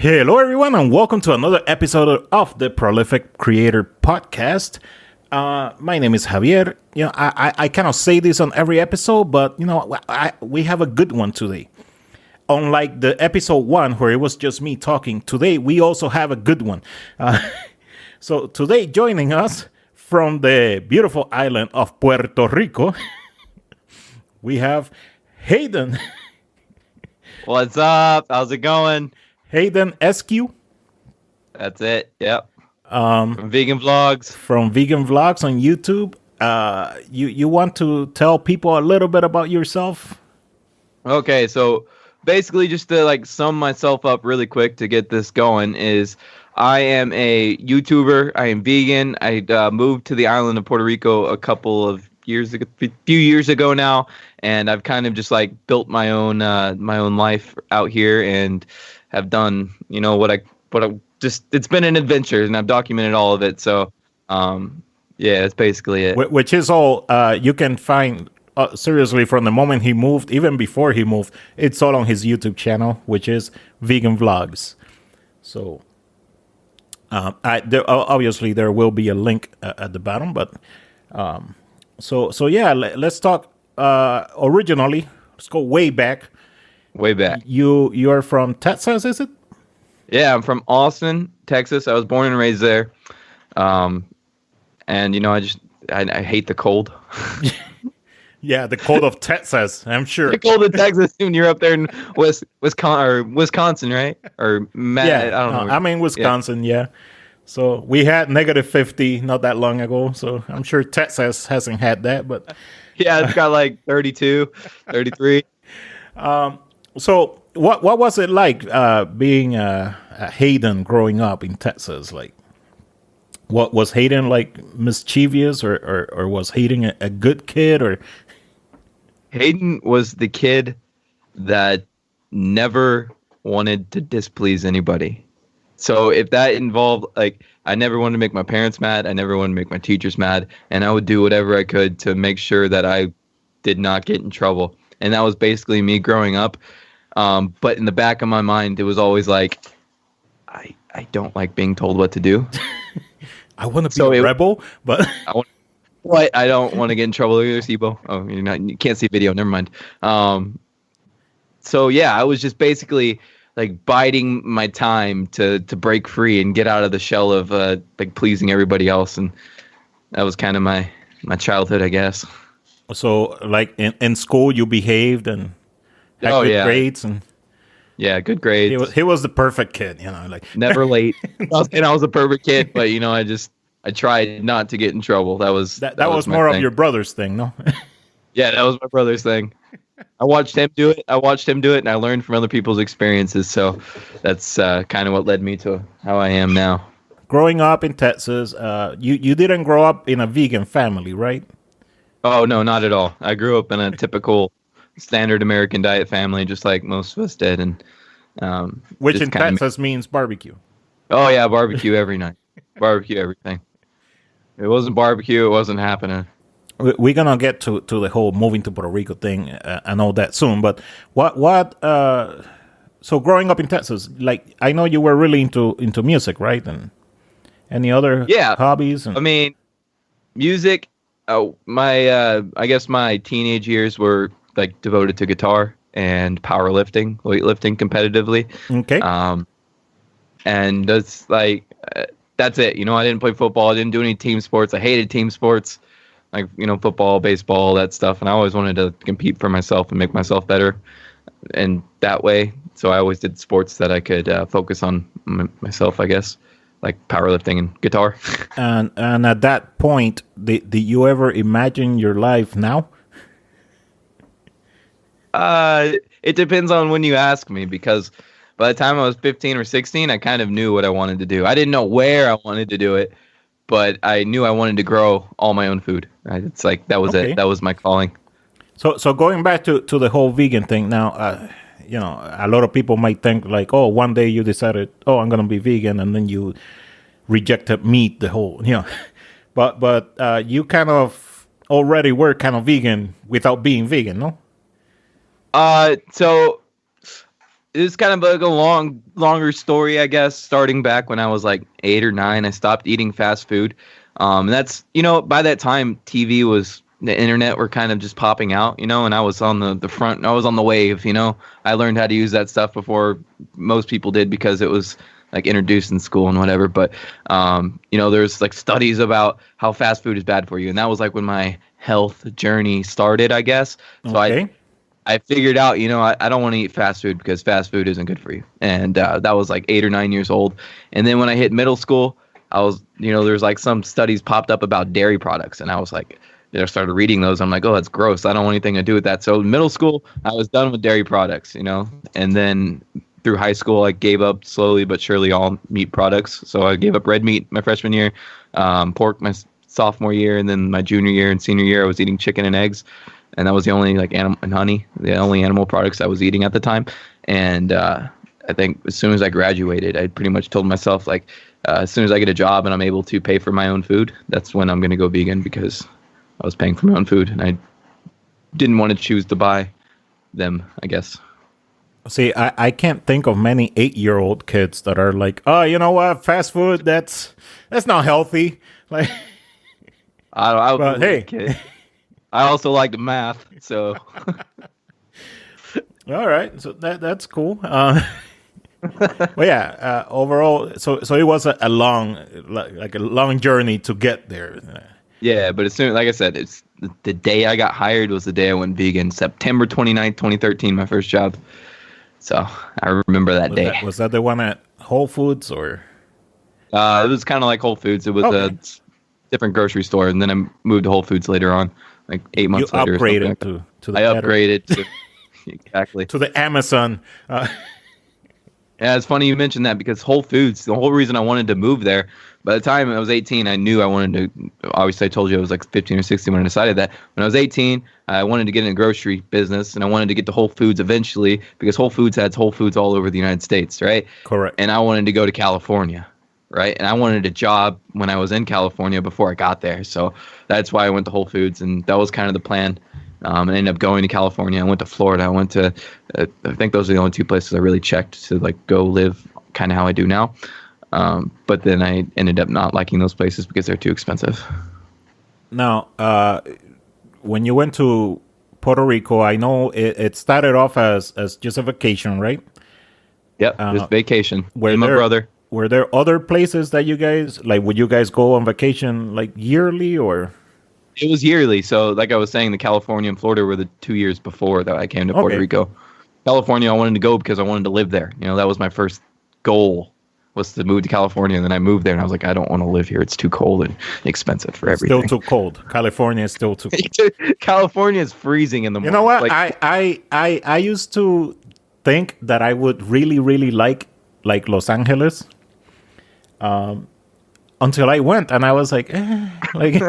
Hello, everyone, and welcome to another episode of the Prolific Creator Podcast. My name is Javier. I cannot say this on every episode, but we have a good one today. Unlike the episode 1 where it was just me talking, today we also have a good one. So today, joining us from the beautiful island of Puerto Rico, we have Hayden. What's up? How's it going? Hayden Eskew. That's it. Yep. From Vegan Vlogs. From Vegan Vlogs on YouTube. You want to tell people a little bit about yourself? Okay, so basically just to sum myself up really quick to get this going is I am a YouTuber. I am vegan. I moved to the island of Puerto Rico a few years ago now, and I've kind of just built my own life out here and have done, it's been an adventure, and I've documented all of it. So, yeah, that's basically it. Which is all you can find, seriously, from the moment he moved, even before he moved, it's all on his YouTube channel, which is Vegan Vlogs. So, obviously, there will be a link at the bottom, but, so yeah, let's talk, originally, let's go way back. Way back. You are from Texas, is it? Yeah, I'm from Austin, Texas. I was born and raised there. And I hate the cold. Yeah, the cold of Texas, I'm sure. The cold of Texas when you're up there in Wisconsin, right? Or yeah, I don't know. I'm in Wisconsin, yeah. So we had negative 50 not that long ago. So I'm sure Texas hasn't had that, but yeah, it's got 32, 33. So what was it like being a Hayden growing up in Texas? What was Hayden mischievous or was Hayden a good kid? Or Hayden was the kid that never wanted to displease anybody. So if that involved I never wanted to make my parents mad, I never wanted to make my teachers mad, and I would do whatever I could to make sure that I did not get in trouble. And that was basically me growing up. But in the back of my mind, it was always I don't like being told what to do. I want to be a rebel, but I don't want to get in trouble either, Sibo. Oh, you can't see video. Never mind. So yeah, I was just basically biding my time to break free and get out of the shell of pleasing everybody else, and that was kind of my childhood, I guess. So, in school, you behaved and had good grades, and yeah, good grades. He was the perfect kid, never late. I was a perfect kid, but I tried not to get in trouble. That was more thing. Of your brother's thing, no? Yeah, that was my brother's thing. I watched him do it, and I learned from other people's experiences. So that's kind of what led me to how I am now. Growing up in Texas, you didn't grow up in a vegan family, right? Oh, no, not at all. I grew up in a typical standard American diet family, just like most of us did. And which in Texas means barbecue. Oh, yeah, barbecue every night. Barbecue everything. If it wasn't barbecue, it wasn't happening. We're going to get to the whole moving to Puerto Rico thing and all that soon. But so growing up in Texas, I know you were really into music, right? And any other hobbies? I mean, music. I guess my teenage years were devoted to guitar and powerlifting, weightlifting competitively. Okay. And that's that's it. I didn't play football. I didn't do any team sports. I hated team sports, football, baseball, that stuff. And I always wanted to compete for myself and make myself better, and that way. So I always did sports that I could focus on myself, I guess. Like powerlifting and guitar. And at that point, did you ever imagine your life now? It depends on when you ask me, because by the time I was 15 or 16, I kind of knew what I wanted to do. I didn't know where I wanted to do it, but I knew I wanted to grow all my own food. Right? It's that was it. That was my calling. So going back to the whole vegan thing now, a lot of people might think one day you decided, I'm going to be vegan, and then you rejected meat, the whole, but you kind of already were kind of vegan without being vegan, no? So it's kind of like a longer story, I guess. Starting back when I was like 8 or 9, I stopped eating fast food. That's, by that time, the internet were kind of just popping out, and I was on the front, I was on the wave, I learned how to use that stuff before most people did because it was like introduced in school and whatever. But, there's like studies about how fast food is bad for you. And that was like when my health journey started, I guess. So Okay. I figured out, I don't want to eat fast food because fast food isn't good for you. And that was like 8 or 9 years old. And then when I hit middle school, I was, there's like some studies popped up about dairy products. And I was like, I started reading those. I'm like, oh, that's gross. I don't want anything to do with that. So middle school, I was done with dairy products, and then through high school, I gave up slowly but surely all meat products. So I gave up red meat my freshman year, pork my sophomore year, and then my junior year and senior year, I was eating chicken and eggs. And that was the only like animal and honey, the only animal products I was eating at the time. And I think as soon as I graduated, I pretty much told myself like, as soon as I get a job and I'm able to pay for my own food, that's when I'm going to go vegan because I was paying for my own food and I didn't want to choose to buy them, I guess. See, I can't think of many 8-year-old kids that are like, oh, you know what, fast food, that's not healthy. Like, I was but a hey, little kid. I also liked math, so. all right, so that's cool. But yeah, overall, so it was a long, like a long journey to get there. Yeah, but as soon, like I said, it's the day I got hired was the day I went vegan. September 29th, 2013, my first job. So I remember that day. Was that the one at Whole Foods or? It was kind of like Whole Foods. It was a different grocery store, and then I moved to Whole Foods later on, like 8 months later. You upgraded to the I better. upgraded to exactly to the Amazon. Yeah, it's funny you mentioned that because Whole Foods, the whole reason I wanted to move there, by the time I was 18, I knew I wanted to, obviously I told you I was like 15 or 16 when I decided that. When I was 18, I wanted to get in a grocery business and I wanted to get to Whole Foods eventually because Whole Foods has Whole Foods all over the United States, right? Correct. And I wanted to go to California, right? And I wanted a job when I was in California before I got there. So that's why I went to Whole Foods and that was kind of the plan. I ended up going to California. I went to Florida. I went to, I think those are the only 2 places I really checked to like go live kind of how I do now. But then I ended up not liking those places because they're too expensive. Now, when you went to Puerto Rico, I know it started off as just a vacation, right? Yep, just vacation. Were My there, brother. Were there other places that you guys, like, would you guys go on vacation like yearly or? It was yearly. So like I was saying, the California and Florida were the 2 years before that I came to Puerto Rico. California, I wanted to go because I wanted to live there. That was my first goal, was to move to California. And then I moved there and I was like, I don't want to live here. It's too cold and expensive for everything. Still too cold. California is still too cold. California is freezing in the morning. You know what? Like, I used to think that I would really, really like Los Angeles. Until I went and I was like, like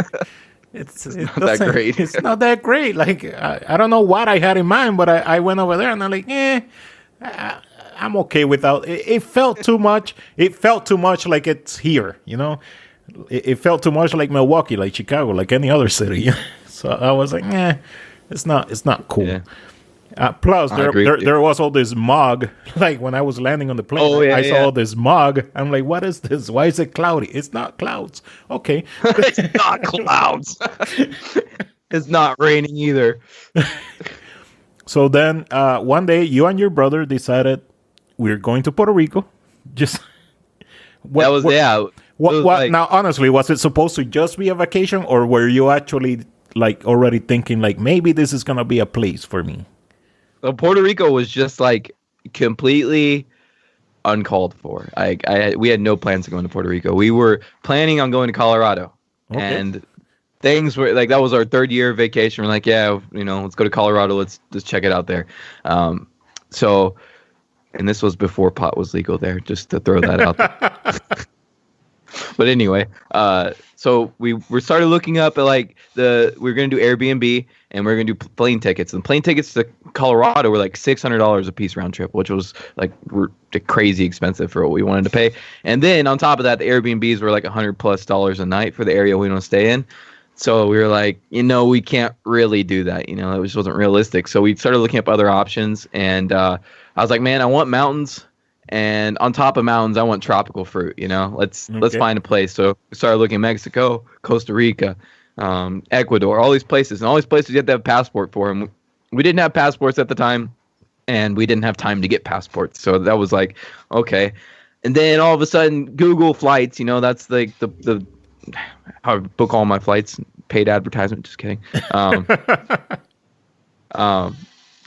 it's not that great. It's not that great. Like I don't know what I had in mind, but I went over there and I'm like, I'm okay without it. It felt too much. It felt too much like it's here, It felt too much like Milwaukee, like Chicago, like any other city. So I was like, it's not cool. Yeah. Plus, agree. there was all this smog. Like when I was landing on the plane, I saw all this smog. I'm like, what is this? Why is it cloudy? It's not clouds. Okay. It's not clouds. It's not raining either. So then one day, you and your brother decided we're going to Puerto Rico. Just What? What? Now, honestly, was it supposed to just be a vacation, or were you actually like already thinking like maybe this is gonna be a place for me? Well, Puerto Rico was just like completely uncalled for. We had no plans to go into Puerto Rico. We were planning on going to Colorado, and things were like that was our 3rd year vacation. We're like, let's go to Colorado. Let's just check it out there. So, and this was before pot was legal there. Just to throw that out there. But anyway, so we started looking up at like we were going to do Airbnb and we are going to do plane tickets. And plane tickets to Colorado were like $600 a piece round trip, which was like crazy expensive for what we wanted to pay. And then on top of that, the Airbnbs were like $100+ a night for the area we want to stay in. So we were like, we can't really do that. It just wasn't realistic. So we started looking up other options, and I was like, man, I want mountains, and on top of mountains, I want tropical fruit. Let's find a place. So we started looking at Mexico, Costa Rica, Ecuador, all these places, and all these places you have to have a passport for. And we didn't have passports at the time, and we didn't have time to get passports. So that was like, okay. And then all of a sudden, Google Flights, that's like the how I book all my flights, paid advertisement. Just kidding.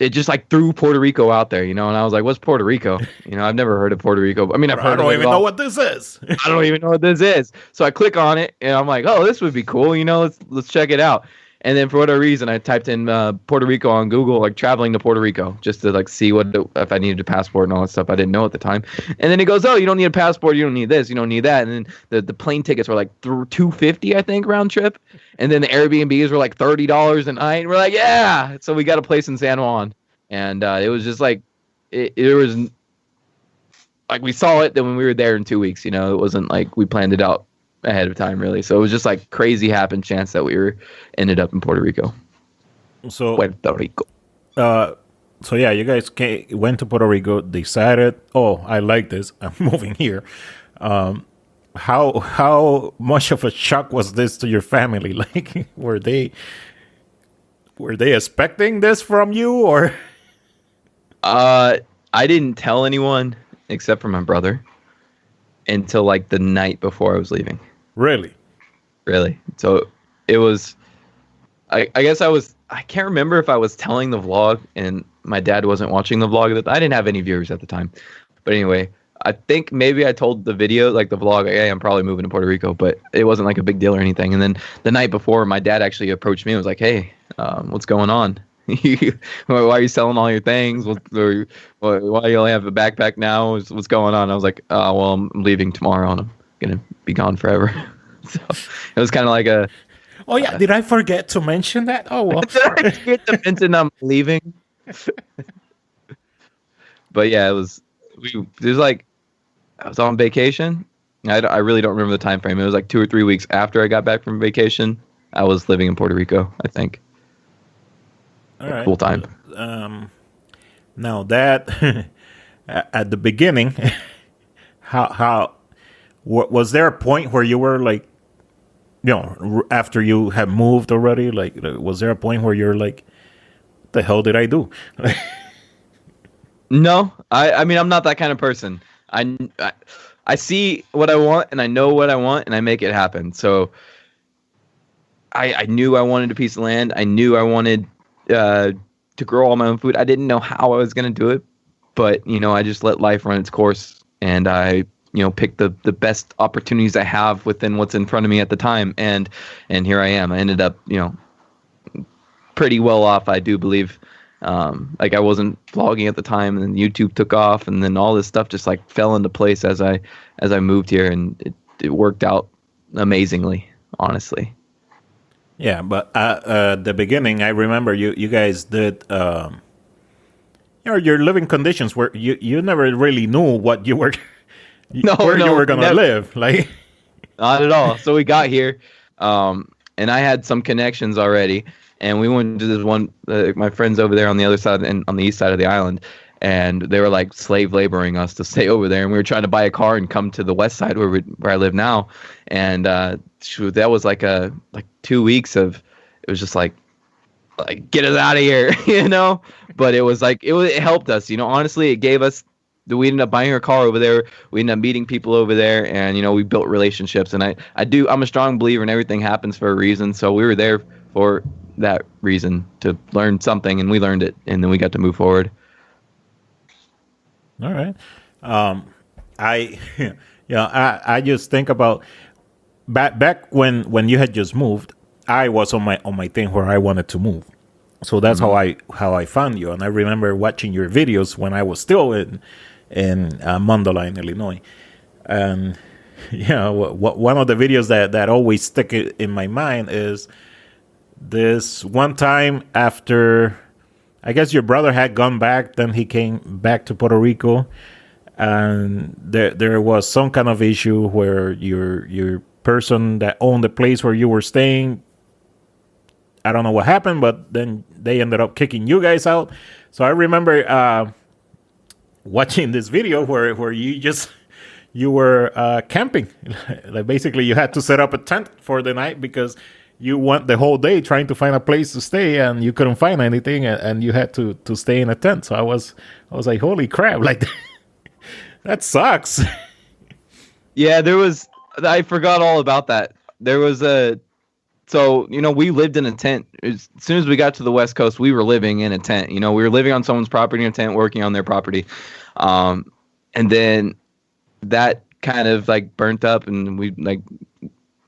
It just like threw Puerto Rico out there, and I was like, what's Puerto Rico? I've never heard of Puerto Rico. I mean, I've heard I of don't it even know what this is. I don't even know what this is. So I click on it and I'm like, oh, this would be cool. Let's check it out. And then for whatever reason, I typed in Puerto Rico on Google, like traveling to Puerto Rico, just to like see if I needed a passport and all that stuff. I didn't know at the time. And then it goes, oh, you don't need a passport. You don't need this. You don't need that. And then the plane tickets were like $250, I think, round trip. And then the Airbnbs were like $30 a night. And we're like, yeah. So we got a place in San Juan. And it was just like, it was like we saw it. Then when we were there in 2 weeks, it wasn't like we planned it out ahead of time, really. So it was just like crazy happen chance that we ended up in Puerto Rico. Puerto Rico. So yeah, you guys went to Puerto Rico, decided, oh, I like this, I'm moving here. How much of a shock was this to your family? Like, were they expecting this from you, or? I didn't tell anyone except for my brother until like the night before I was leaving. Really? So it was, I guess I can't remember if I was telling the vlog and my dad wasn't watching the vlog. I didn't have any viewers at the time. But anyway, I think maybe I told the video, like the vlog, hey, I'm probably moving to Puerto Rico, but it wasn't like a big deal or anything. And then the night before, my dad actually approached me and was like, hey, what's going on? Why are you selling all your things? Why do you only have a backpack now? What's going on? I was like, well, I'm leaving tomorrow and I'm going to be gone forever. So it was kind of like a... Oh, yeah. Did I forget to mention that? Oh, well. Did I forget to mention I'm leaving? But yeah, it was like, I was on vacation. I really don't remember the time frame. It was like 2 or 3 weeks after I got back from vacation. I was living in Puerto Rico, I think. All right. Full time. Now that at the beginning, how was there a point where you were like, after you had moved already, like, was there a point where you're like, what the hell did I do? No, I mean, I'm not that kind of person. I see what I want and I know what I want and I make it happen. So I knew I wanted a piece of land. I knew I wanted to grow all my own food. I didn't know how I was going to do it, but I just let life run its course, and I picked the best opportunities I have within what's in front of me at the time, and here I am. I ended up pretty well off, I do believe. Like, I wasn't vlogging at the time, and then YouTube took off, and then all this stuff just like fell into place as I moved here, and it worked out amazingly, honestly. Yeah, but at the beginning, I remember you guys did, your living conditions where you never really knew what you were, where you were going to live. Like, not at all. So we got here, and I had some connections already, and we went to this one, my friends over there on the other side and on the east side of the island, and they were like slave laboring us to stay over there, and we were trying to buy a car and come to the west side where I live now, and that was like 2 weeks of, it was just like get us out of here, but it was like it helped us, honestly. It gave us, we ended up buying a car over there, we ended up meeting people over there, and we built relationships, and I'm a strong believer in everything happens for a reason. So we were there for that reason, to learn something, and we learned it, and then we got to move forward. All right. I just think about back when you had just moved. I was on my thing where I wanted to move, so that's how I found you. And I remember watching your videos when I was still in Mundelein, Illinois, and one of the videos that always stick in my mind is this one time after, I guess your brother had gone back, then he came back to Puerto Rico, and there was some kind of issue where your person that owned the place where you were staying, I don't know what happened, but then they ended up kicking you guys out. So I remember watching this video where you were camping. Like basically, you had to set up a tent for the night because you went the whole day trying to find a place to stay, and you couldn't find anything, and you had to stay in a tent. So I was like, holy crap! Like that sucks. Yeah, I forgot all about that. There was so, we lived in a tent. As soon as we got to the West Coast, we were living in a tent. We were living on someone's property in a tent, working on their property. And then that kind of like burnt up, and we like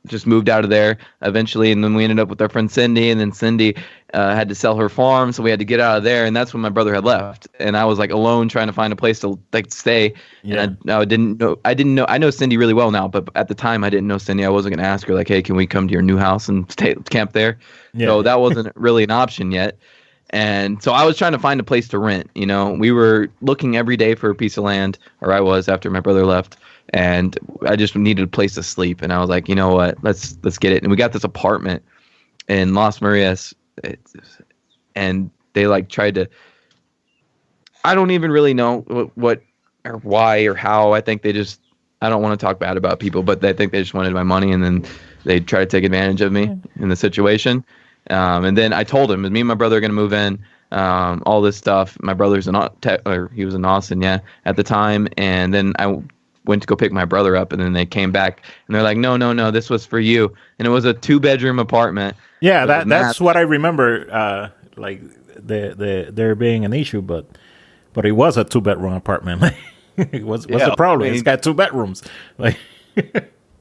just moved out of there eventually. And then we ended up with our friend Cindy, and then Cindy had to sell her farm, so we had to get out of there. And that's when my brother had left, and I was like alone trying to find a place to like stay. Yeah. And I didn't know. I know Cindy really well now, but at the time I didn't know Cindy. I wasn't going to ask her like, hey, can we come to your new house and camp there? Yeah. So that wasn't really an option yet. And so I was trying to find a place to rent. We were looking every day for a piece of land, or I was after my brother left. And I just needed a place to sleep, and I was like, you know what, let's get it. And we got this apartment in Las Marias, and they like tried to. I don't even really know what or why or how. I think they just. I don't want to talk bad about people, but I think they just wanted my money, and then they tried to take advantage of me in the situation. And then I told him, me and my brother are going to move in. All this stuff. My brother's he was in Austin, at the time, and then I went to go pick my brother up, and then they came back and they're like, no, this was for you. And it was a 2-bedroom apartment. Yeah, that's what I remember. Like there being an issue, but it was a 2-bedroom apartment. What's the problem? It's got 2 bedrooms. Like.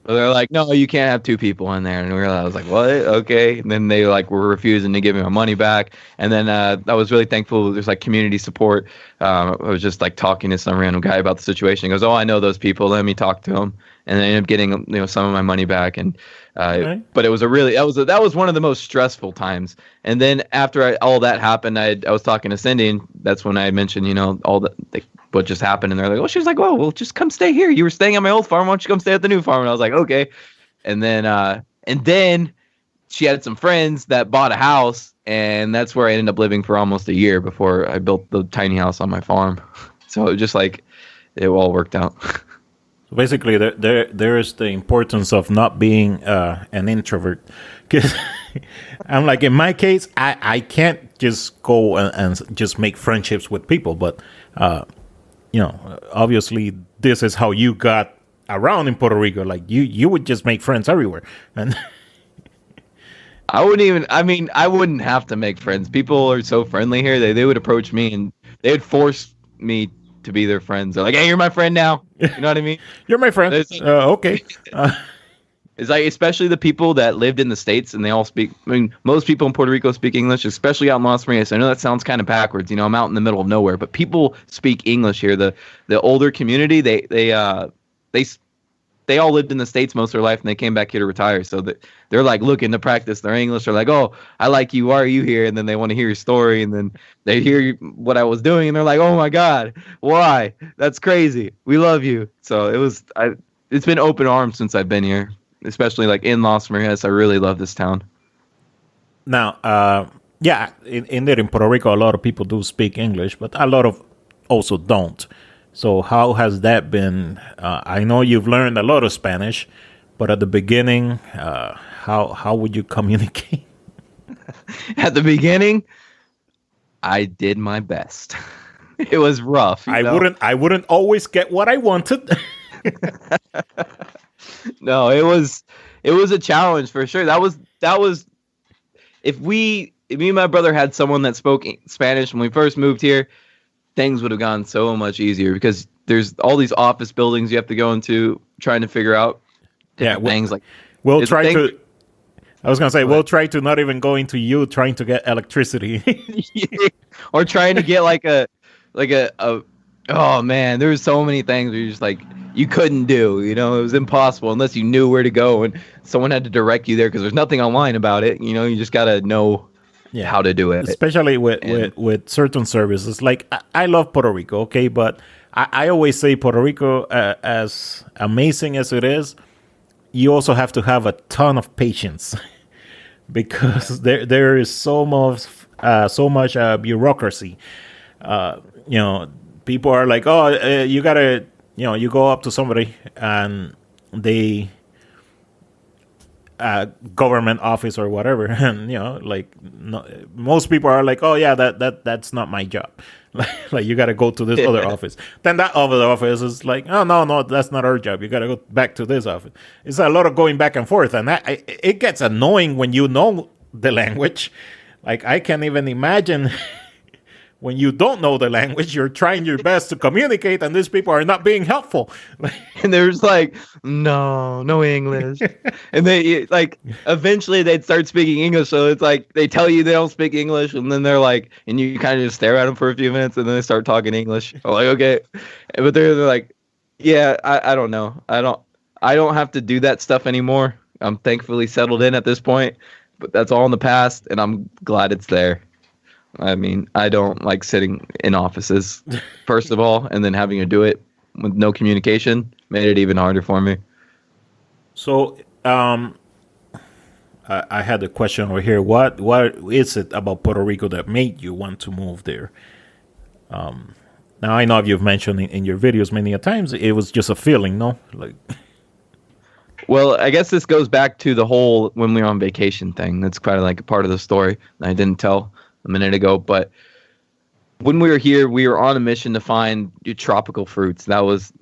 They're like, no, you can't have 2 people in there. And I was like, what? Okay. And then they like were refusing to give me my money back. And then I was really thankful. There's like community support. I was just like talking to some random guy about the situation. He goes, oh, I know those people. Let me talk to them. And I ended up getting some of my money back. And but it was that was one of the most stressful times. And then after all that happened, I was talking to Cindy, and that's when I mentioned all the what just happened. And they're like, oh, she was like, well, just come stay here. You were staying at my old farm. Why don't you come stay at the new farm? And I was like, okay. And then she had some friends that bought a house, and that's where I ended up living for almost a year before I built the tiny house on my farm. So it was just like it all worked out. So basically, there is the importance of not being an introvert. Because I'm like, in my case, I can't just go and just make friendships with people. But, obviously, this is how you got around in Puerto Rico. Like, you would just make friends everywhere. And I wouldn't have to make friends. People are so friendly here. They would approach me, and they would force me to be their friends. They're like, hey, you're my friend now. You know what I mean? You're my friend. Okay. It's like, especially the people that lived in the States, and they all speak. I mean, most people in Puerto Rico speak English, especially out in Las Marias. I know that sounds kind of backwards. I'm out in the middle of nowhere, but people speak English here. The older community, they all lived in the States most of their life, and they came back here to retire. So they're like looking to practice their English. They're like, oh, I like you. Why are you here? And then they want to hear your story, and then they hear what I was doing, and they're like, oh my God, why? That's crazy. We love you. So it's been open arms since I've been here. Especially like in Las Marias, I really love this town. Now, in Puerto Rico, a lot of people do speak English, but a lot of also don't. So how has that been? I know you've learned a lot of Spanish, but at the beginning, how would you communicate? At the beginning, I did my best. It was rough. I wouldn't always get what I wanted. No, it was a challenge for sure. That was if me and my brother had someone that spoke Spanish when we first moved here, things would have gone so much easier, because there's all these office buildings you have to go into trying to figure out things like we'll try to we'll try to not even go into you trying to get electricity. Or trying to get like a oh man, there was so many things where you're just like you couldn't do, it was impossible unless you knew where to go, and someone had to direct you there, because there's nothing online about it. You just got to know how to do it. Especially with certain services. Like, I love Puerto Rico, okay, but I always say Puerto Rico, as amazing as it is, you also have to have a ton of patience because there is so much bureaucracy. people are like, oh, you gotta, you go up to somebody and they government office or whatever, and like no, most people are like, oh yeah, that's not my job. Like you got to go to this other office. Then that other office is like, oh no, that's not our job. You got to go back to this office. It's a lot of going back and forth, and it gets annoying when you know the language. Like I can't even imagine when you don't know the language, you're trying your best to communicate, and these people are not being helpful. And there's like, no English. And they like eventually they'd start speaking English. So it's like they tell you they don't speak English, and then they're like, and you kind of just stare at them for a few minutes, and then they start talking English. I'm like, okay, but they're like, yeah, I don't know, I don't have to do that stuff anymore. I'm thankfully settled in at this point, but that's all in the past, and I'm glad it's there. I mean, I don't like sitting in offices, first of all, and then having to do it with no communication made it even harder for me. So, I had a question over here. What is it about Puerto Rico that made you want to move there? Now, I know you've mentioned in your videos many a times, it was just a feeling, no? Like, well, I guess this goes back to the whole when we were on vacation thing. That's kind of like a part of the story I didn't tell a minute ago, but when we were here, we were on a mission to find tropical fruits. That was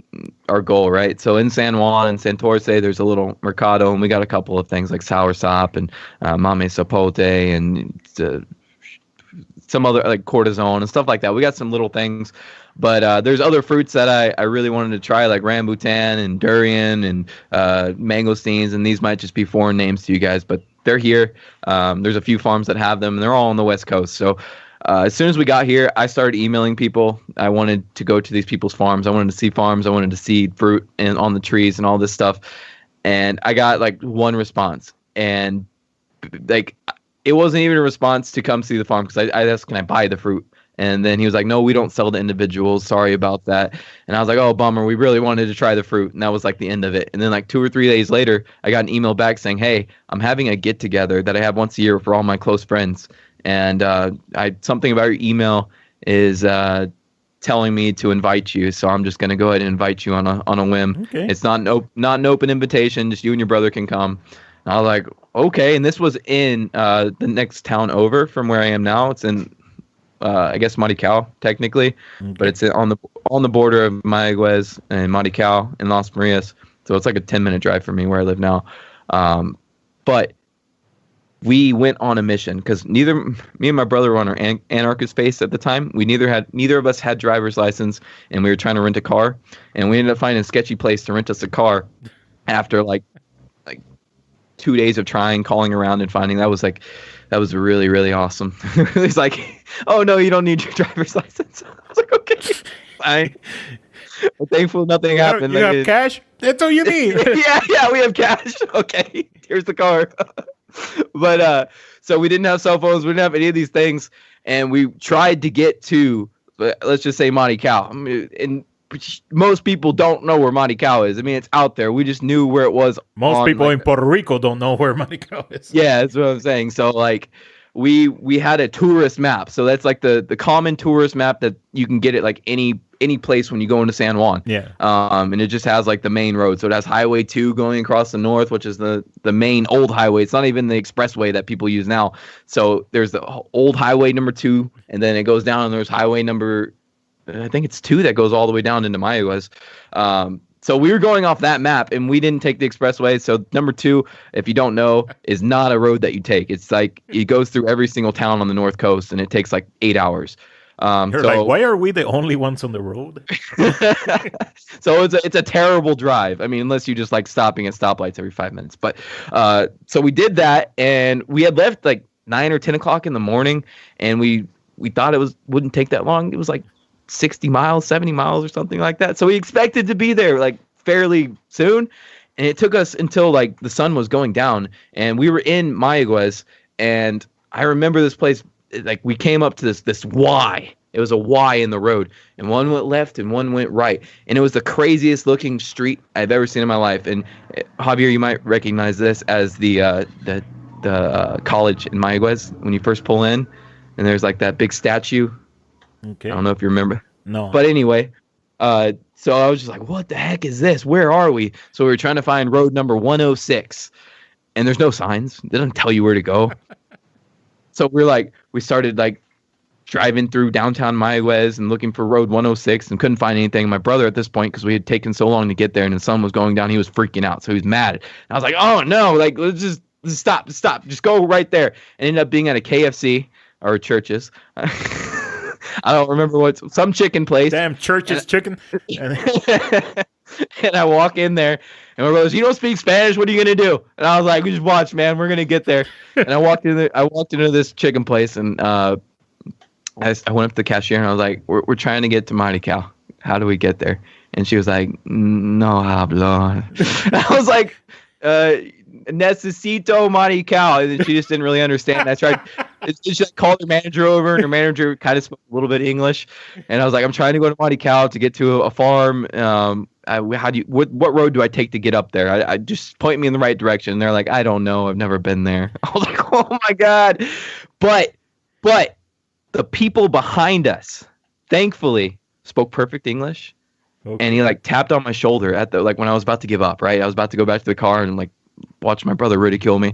our goal, right? So in San Juan and Santurce, there's a little mercado, and we got a couple of things like soursop and mame sapote and some other like cortisone and stuff like that. We got some little things, but there's other fruits that I really wanted to try, like rambutan and durian and mangosteens, and these might just be foreign names to you guys, but they're here. There's a few farms that have them, and they're all on the West Coast. So as soon as we got here, I started emailing people. I wanted to go to these people's farms. I wanted to see farms. I wanted to see fruit and on the trees and all this stuff. And I got like one response, and like it wasn't even a response to come see the farm, because I asked, can I buy the fruit? And then he was like, no, we don't sell to individuals. Sorry about that. And I was like, oh, bummer. We really wanted to try the fruit. And that was like the end of it. And then like 2 or 3 days later, I got an email back saying, hey, I'm having a get together that I have once a year for all my close friends. And something about your email is telling me to invite you. So I'm just going to go ahead and invite you on a whim. Okay. It's not an open invitation. Just you and your brother can come. And I was like, okay. And this was in the next town over from where I am now. It's in I guess Maricao technically, but it's on the border of Mayagüez and Maricao and Las Marias, so it's like a 10-minute drive from me where I live now. But we went on a mission because me and my brother were on our anarchist base at the time. Neither of us had driver's license, and we were trying to rent a car, and we ended up finding a sketchy place to rent us a car after like 2 days of calling around and finding. That was really, really awesome. He's like, oh no, you don't need your driver's license. I was like, okay, fine. But thankfully nothing happened. You have cash? That's all you need. yeah, we have cash. Okay, here's the car. But so we didn't have cell phones, we didn't have any of these things, and we tried to get to, let's just say, Maricao. I mean, and most people don't know where Maricao is. I mean, it's out there. We just knew where it was. Most people in Puerto Rico don't know where Maricao is. Yeah, that's what I'm saying. So like we had a tourist map. So that's like the common tourist map that you can get at like any place when you go into San Juan. Yeah. And it just has like the main road. So it has Highway 2 going across the north, which is the main old highway. It's not even the expressway that people use now. So there's the old highway number 2, and then it goes down and there's highway number, I think it's 2 that goes all the way down into Mayagüez. So we were going off that map, and we didn't take the expressway. So number 2, if you don't know, is not a road that you take. It's like it goes through every single town on the North Coast, and it takes like 8 hours. You're like, why are we the only ones on the road? So it's a terrible drive. I mean, unless you just like stopping at stoplights every 5 minutes. But so we did that, and we had left like 9 or 10 o'clock in the morning, and we thought wouldn't take that long. It was like 60 miles, 70 miles or something like that. So we expected to be there like fairly soon. And it took us until like the sun was going down, and we were in Mayagüez. And I remember this place, like we came up to this Y. It was a Y in the road, and one went left and one went right. And it was the craziest looking street I've ever seen in my life. And Javier, you might recognize this as the college in Mayagüez when you first pull in, and there's like that big statue. Okay. I don't know if you remember. No. But anyway, so I was just like, what the heck is this? Where are we? So we were trying to find road number 106, and there's no signs. They don't tell you where to go. So we started like driving through downtown Mayagüez and looking for road 106 and couldn't find anything. My brother at this point, because we had taken so long to get there and the sun was going down, he was freaking out. So he was mad. And I was like, oh no, like let's stop, just go right there. And ended up being at a KFC or Church's. I don't remember some chicken place. Damn Church's chicken. And I walk in there and my brother goes, you don't speak Spanish, what are you gonna do? And I was like, just watch, man, we're gonna get there. And I walked into this chicken place and I went up to the cashier and I was like, we're trying to get to Marical. How do we get there? And she was like, no hablo. And I was like, necesito Marical. And she just didn't really understand. That's right. She just called her manager over, and her manager kind of spoke a little bit of English. And I was like, I'm trying to go to Marical to get to a farm. What road do I take to get up there? I just point me in the right direction. And they're like, I don't know. I've never been there. I was like, oh my God. But the people behind us, thankfully, spoke perfect English. Okay. And he like tapped on my shoulder when I was about to give up, right? I was about to go back to the car and like watch my brother ridicule me.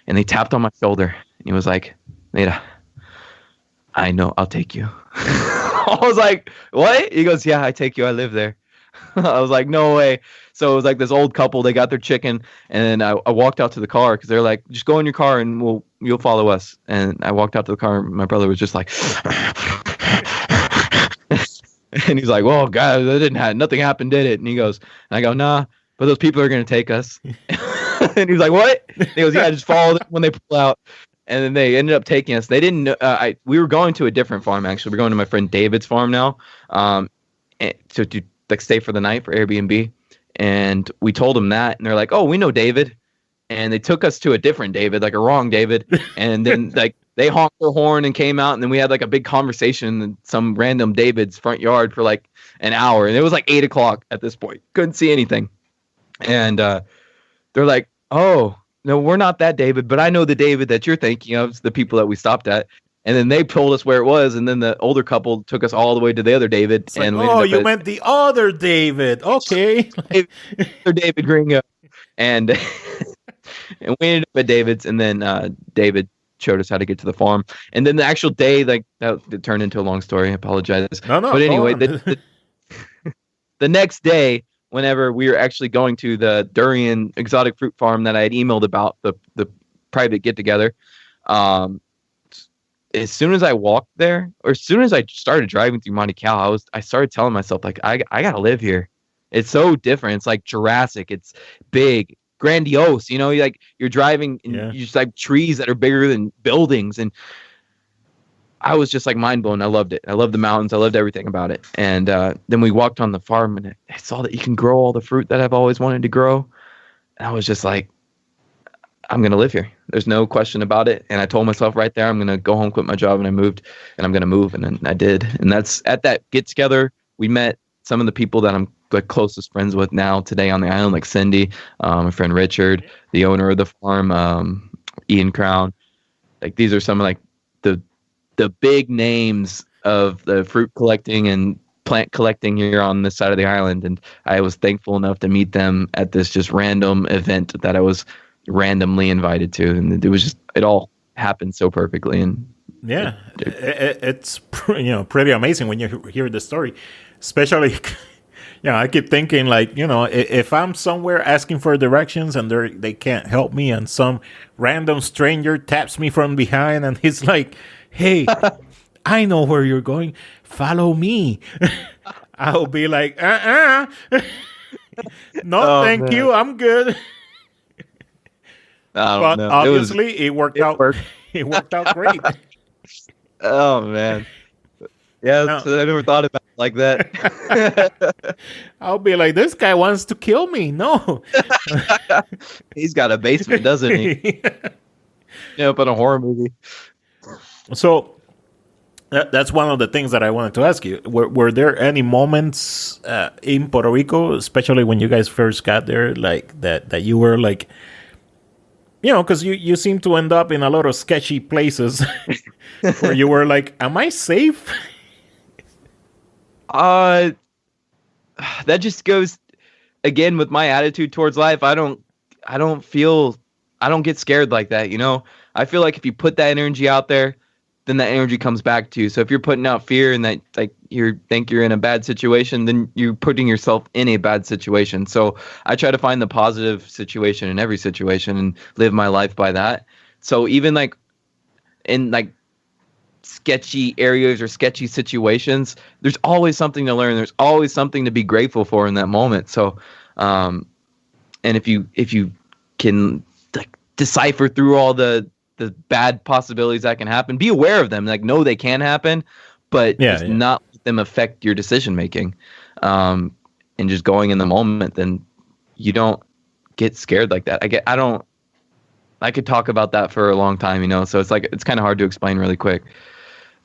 And they tapped on my shoulder and he was like, Mira, I know, I'll take you. I was like, what? He goes, yeah, I take you. I live there. I was like, no way. So it was like this old couple, they got their chicken, and then I walked out to the car because they're like, just go in your car and you'll follow us. And I walked out to the car and my brother was just like, and he's like, well, God, nothing happened, did it? And he goes, and I go, nah, but those people are going to take us. And he's like, what? And he goes, yeah, just follow them when they pull out. And then they ended up taking us. They didn't know, we were going to a different farm, actually. We're going to my friend David's farm now, to like stay for the night for Airbnb. And we told them that, and they're like, oh, we know David. And they took us to a different David, like a wrong David. And then like they honked their horn and came out, and then we had like a big conversation in some random David's front yard for like an hour. And it was like 8:00 at this point. Couldn't see anything. And they're like, oh, no, we're not that David, but I know the David that you're thinking of, the people that we stopped at. And then they told us where it was, and then the older couple took us all the way to the other David. It's and like, you meant the other David. Okay. David Gringo. And and we ended up at David's, and then David showed us how to get to the farm. And then the actual day, like that turned into a long story. I apologize. No, but anyway, the next day, whenever we were actually going to the durian exotic fruit farm that I had emailed about, the private get-together, as soon as I walked there, or as soon as I started driving through Monte Cal, I started telling myself, like, I gotta live here. It's so different. It's like Jurassic. It's big, grandiose. You know, you're driving and you just like trees that are bigger than buildings. And I was just like mind blown. I loved it. I loved the mountains. I loved everything about it. And then we walked on the farm, and I saw that you can grow all the fruit that I've always wanted to grow. And I was just like, I'm going to live here. There's no question about it. And I told myself right there, I'm going to go home, quit my job. And I moved, and I'm going to move. And then I did. And that's at that get together. We met some of the people that I'm like closest friends with now today on the island, like Cindy, my friend Richard, the owner of the farm, Ian Crown. Like these are some of like the big names of the fruit collecting and plant collecting here on this side of the island. And I was thankful enough to meet them at this just random event that I was randomly invited to, and it all happened so perfectly. And yeah, it's pretty amazing when you hear the story, especially I keep thinking, like, if I'm somewhere asking for directions and they can't help me, and some random stranger taps me from behind and he's like, hey, I know where you're going, follow me. I'll be like, no, thank you, I'm good. But know. Obviously, it worked out. It worked out great. Oh man, yeah, so I never thought about it like that. I'll be like, this guy wants to kill me. No, he's got a basement, doesn't he? But a horror movie. So that's one of the things that I wanted to ask you. Were there any moments in Puerto Rico, especially when you guys first got there, like that you were like, because you seem to end up in a lot of sketchy places where you were like, am I safe? Uh, that just goes again with my attitude towards life. I don't get scared like that, you know? I feel like if you put that energy out there, then that energy comes back to you. So if you're putting out fear and that like you think you're in a bad situation, then you're putting yourself in a bad situation. So I try to find the positive situation in every situation and live my life by that. So even like in like sketchy areas or sketchy situations, there's always something to learn. There's always something to be grateful for in that moment. So, and if you can like decipher through all the bad possibilities that can happen, be aware of them, like know they can happen, but not let them affect your decision making, and just going in the moment, then you don't get scared like that. I could talk about that for a long time, you know, so it's like, it's kind of hard to explain really quick.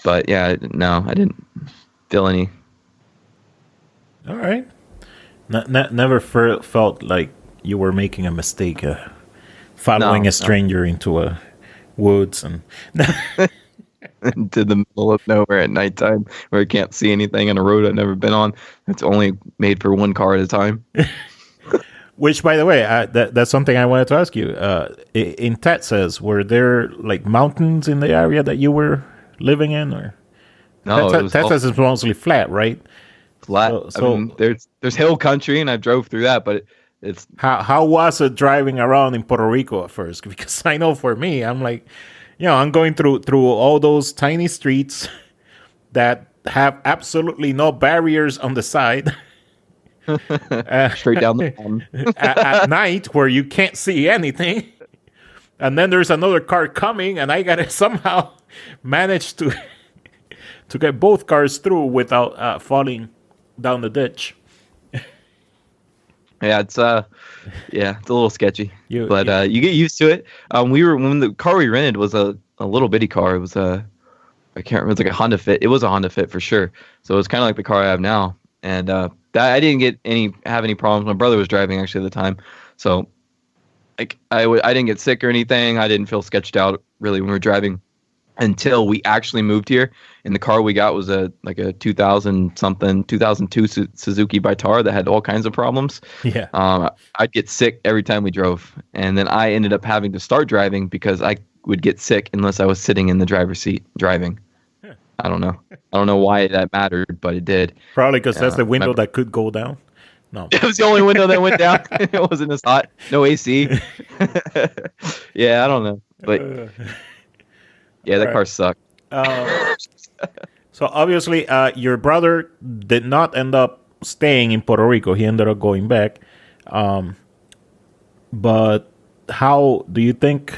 But yeah, no, I didn't feel any. All right. Never felt like you were making a mistake, following a stranger into a woods and into the middle of nowhere at nighttime where I can't see anything on a road I've never been on. It's only made for one car at a time. Which, by the way, that's something I wanted to ask you. In Texas, were there like mountains in the area that you were living in, or no? Texas is mostly flat, right? Flat. So I mean, there's hill country, and I drove through that, but it's how was it driving around in Puerto Rico at first? Because I know for me, I'm like, you know, I'm going through all those tiny streets that have absolutely no barriers on the side. Straight down the mountain. at night where you can't see anything, and then there's another car coming, and I gotta somehow manage to get both cars through without falling down the ditch. Yeah, it's a little sketchy, but you get used to it. When the car we rented was a little bitty car. It was I can't remember, it was like a Honda Fit. It was a Honda Fit for sure. So it was kind of like the car I have now, and that I didn't have any problems. My brother was driving actually at the time, so like I didn't get sick or anything. I didn't feel sketched out really when we were driving until we actually moved here. And the car we got was a 2002 Suzuki Vitara that had all kinds of problems. Yeah. I'd get sick every time we drove, and then I ended up having to start driving because I would get sick unless I was sitting in the driver's seat driving. I don't know why that mattered, but it did. Probably because that's the window that could go down. No, it was the only window that went down. It wasn't as hot. No AC. Yeah, I don't know, but yeah, that car sucked. So obviously, your brother did not end up staying in Puerto Rico. He ended up going back. But how do you think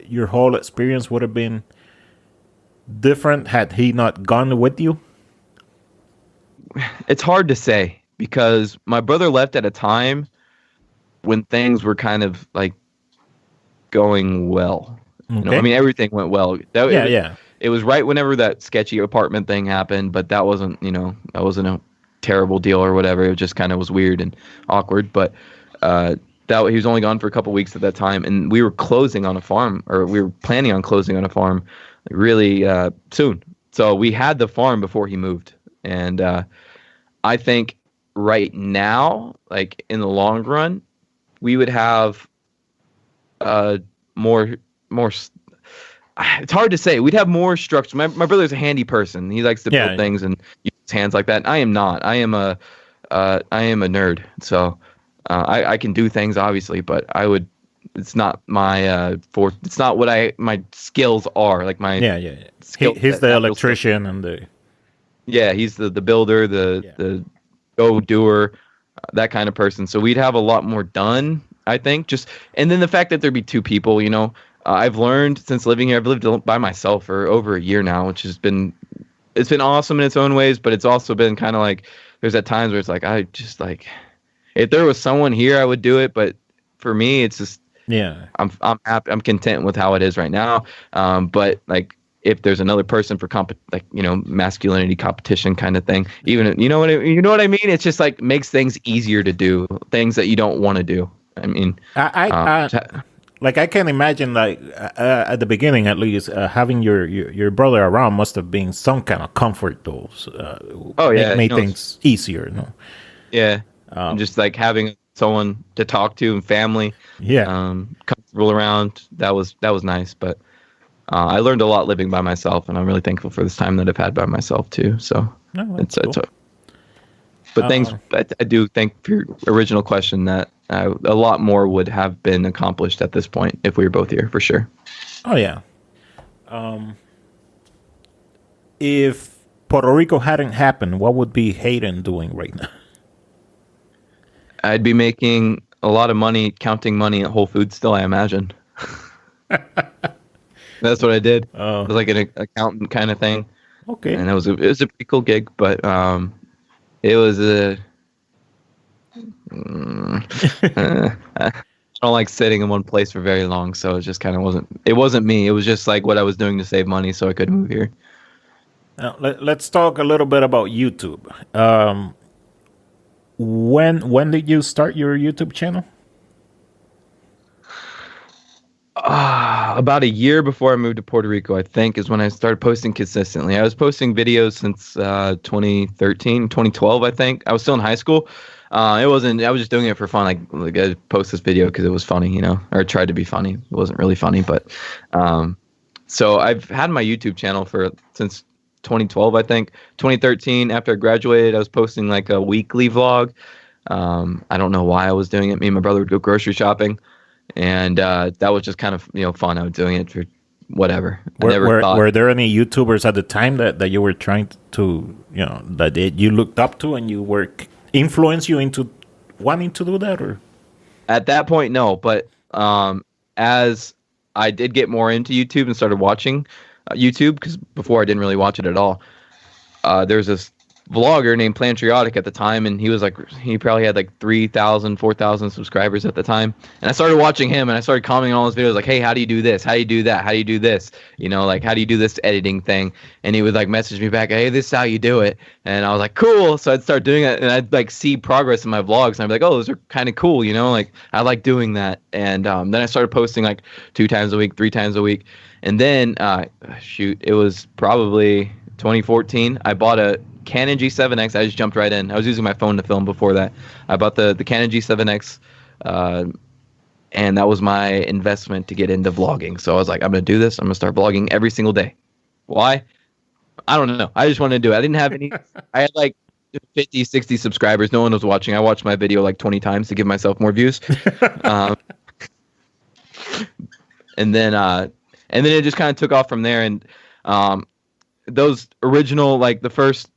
your whole experience would have been different had he not gone with you? It's hard to say because my brother left at a time when things were kind of like going well. Okay. You know, I mean, everything went well. It was right whenever that sketchy apartment thing happened, but that wasn't a terrible deal or whatever. It just kind of was weird and awkward. But he was only gone for a couple weeks at that time, and we were closing on a farm, or we were planning on closing on a farm really soon. So we had the farm before he moved, and I think right now, like in the long run, we would have more. It's hard to say. We'd have more structure. My brother's a handy person. He likes to build things and use his hands like that. I am not. I am a nerd. So I can do things obviously, but it's not my it's not what my skills are. Like my He's the electrician and the. Yeah, he's the builder, the go-doer, that kind of person. So we'd have a lot more done, I think. And then the fact that there'd be two people, you know. I've learned since living here. I've lived by myself for over a year now, which has been awesome in its own ways. But it's also been kind of like there's at times where it's like I just like if there was someone here, I would do it. But for me, it's just I'm happy. I'm content with how it is right now. But like if there's another person for masculinity competition kind of thing, even you know what I mean. It's just like makes things easier to do things that you don't want to do. I mean, Like I can imagine, like at the beginning, at least, having your brother around must have been some kind of comfort, though. Oh yeah, Made things easier, you know. Yeah, and just like having someone to talk to and family, Yeah. comfortable around. That was nice. But I learned a lot living by myself, and I'm really thankful for this time that I've had by myself too. So That's it's cool. but thanks. I do thank for your original question that a lot more would have been accomplished at this point if we were both here for sure. Oh yeah. If Puerto Rico hadn't happened, what would be Hayden doing right now? I'd be making a lot of money counting money at Whole Foods still, I imagine. That's what I did. It was like an accountant kind of thing. Okay. And it was a pretty cool gig, but it was a I don't like sitting in one place for very long, so it just kind of wasn't me. It was just like what I was doing to save money so I could move here. Now, let's talk a little bit about YouTube. When did you start your YouTube channel? About a year before I moved to Puerto Rico, I think, is when I started posting consistently. I was posting videos since 2013, 2012, I think. I was still in high school. I was just doing it for fun. Like I post this video because it was funny, you know, or tried to be funny. It wasn't really funny, but so I've had my YouTube channel since 2012, I think. 2013, after I graduated, I was posting like a weekly vlog. I don't know why I was doing it. Me and my brother would go grocery shopping. And that was just kind of, you know, fun. I was doing it for whatever. Were there any YouTubers at the time that you were trying to, you know, that you looked up to and you were influenced you into wanting to do that? Or at that point, no. But as I did get more into YouTube and started watching YouTube, because before I didn't really watch it at all, there's this vlogger named Plantriotic at the time, and he probably had like 3,000, 4,000 subscribers at the time. And I started watching him, and I started commenting on all his videos like, hey, how do you do this? How do you do that? How do you do this? You know, like, how do you do this editing thing? And he would like message me back, hey, this is how you do it. And I was like, cool. So I'd start doing it, and I'd like see progress in my vlogs, and I'd be like, oh, those are kind of cool, you know, like I like doing that. And then I started posting like 2 times a week, 3 times a week. And then it was probably 2014. I bought a Canon G7X. I just jumped right in. I was using my phone to film before that. I bought the Canon G7X, and that was my investment to get into vlogging. So I was like, I'm going to do this. I'm going to start vlogging every single day. Why? I don't know. I just wanted to do it. I didn't have any. I had like 50, 60 subscribers. No one was watching. I watched my video like 20 times to give myself more views. And then it just kind of took off from there. And those original, like the first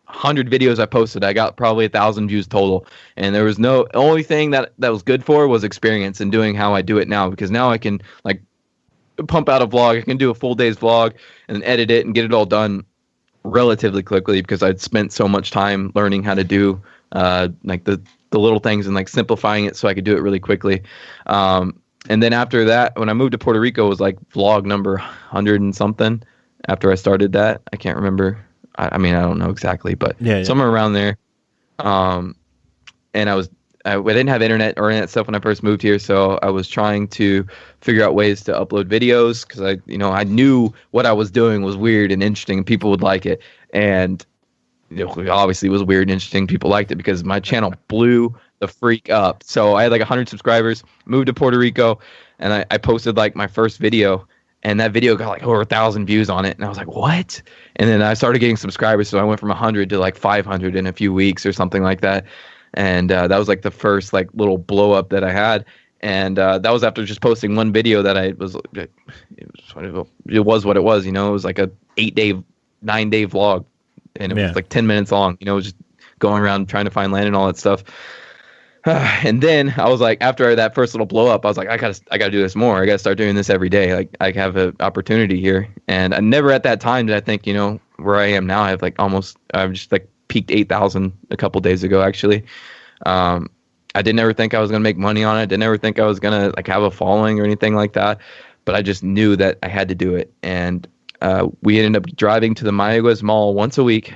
100 videos I posted, I got probably 1,000 views total. And there was only thing that was good for was experience and doing how I do it now, because now I can like pump out a vlog. I can do a full day's vlog and edit it and get it all done relatively quickly, because I'd spent so much time learning how to do like the little things and like simplifying it so I could do it really quickly. And then after that, when I moved to Puerto Rico, it was like vlog number 100 and something. After I started that, I can't remember. I mean, I don't know exactly, but somewhere around there. And I didn't have internet or internet stuff when I first moved here, so I was trying to figure out ways to upload videos, because I knew what I was doing was weird and interesting, and people would like it. And obviously, it was weird and interesting. People liked it because my channel blew the freak up. So I had like 100 subscribers, moved to Puerto Rico, and I posted like my first video. And that video got like over 1,000 views on it. And I was like, what? And then I started getting subscribers. So I went from 100 to like 500 in a few weeks or something like that. And that was like the first like little blow up that I had. And that was after just posting one video that it was what it was, you know. It was like a 9-day vlog. And it was like 10 minutes long, you know, just going around trying to find land and all that stuff. And then I was like, after that first little blow up, I was like, I gotta do this more. I gotta start doing this every day. Like, I have an opportunity here. And I never at that time did I think, you know, where I am now, I've just like peaked 8,000 a couple days ago, actually. I didn't ever think I was gonna make money on it. Didn't ever think I was gonna like have a following or anything like that. But I just knew that I had to do it. And we ended up driving to the Mayaguez Mall once a week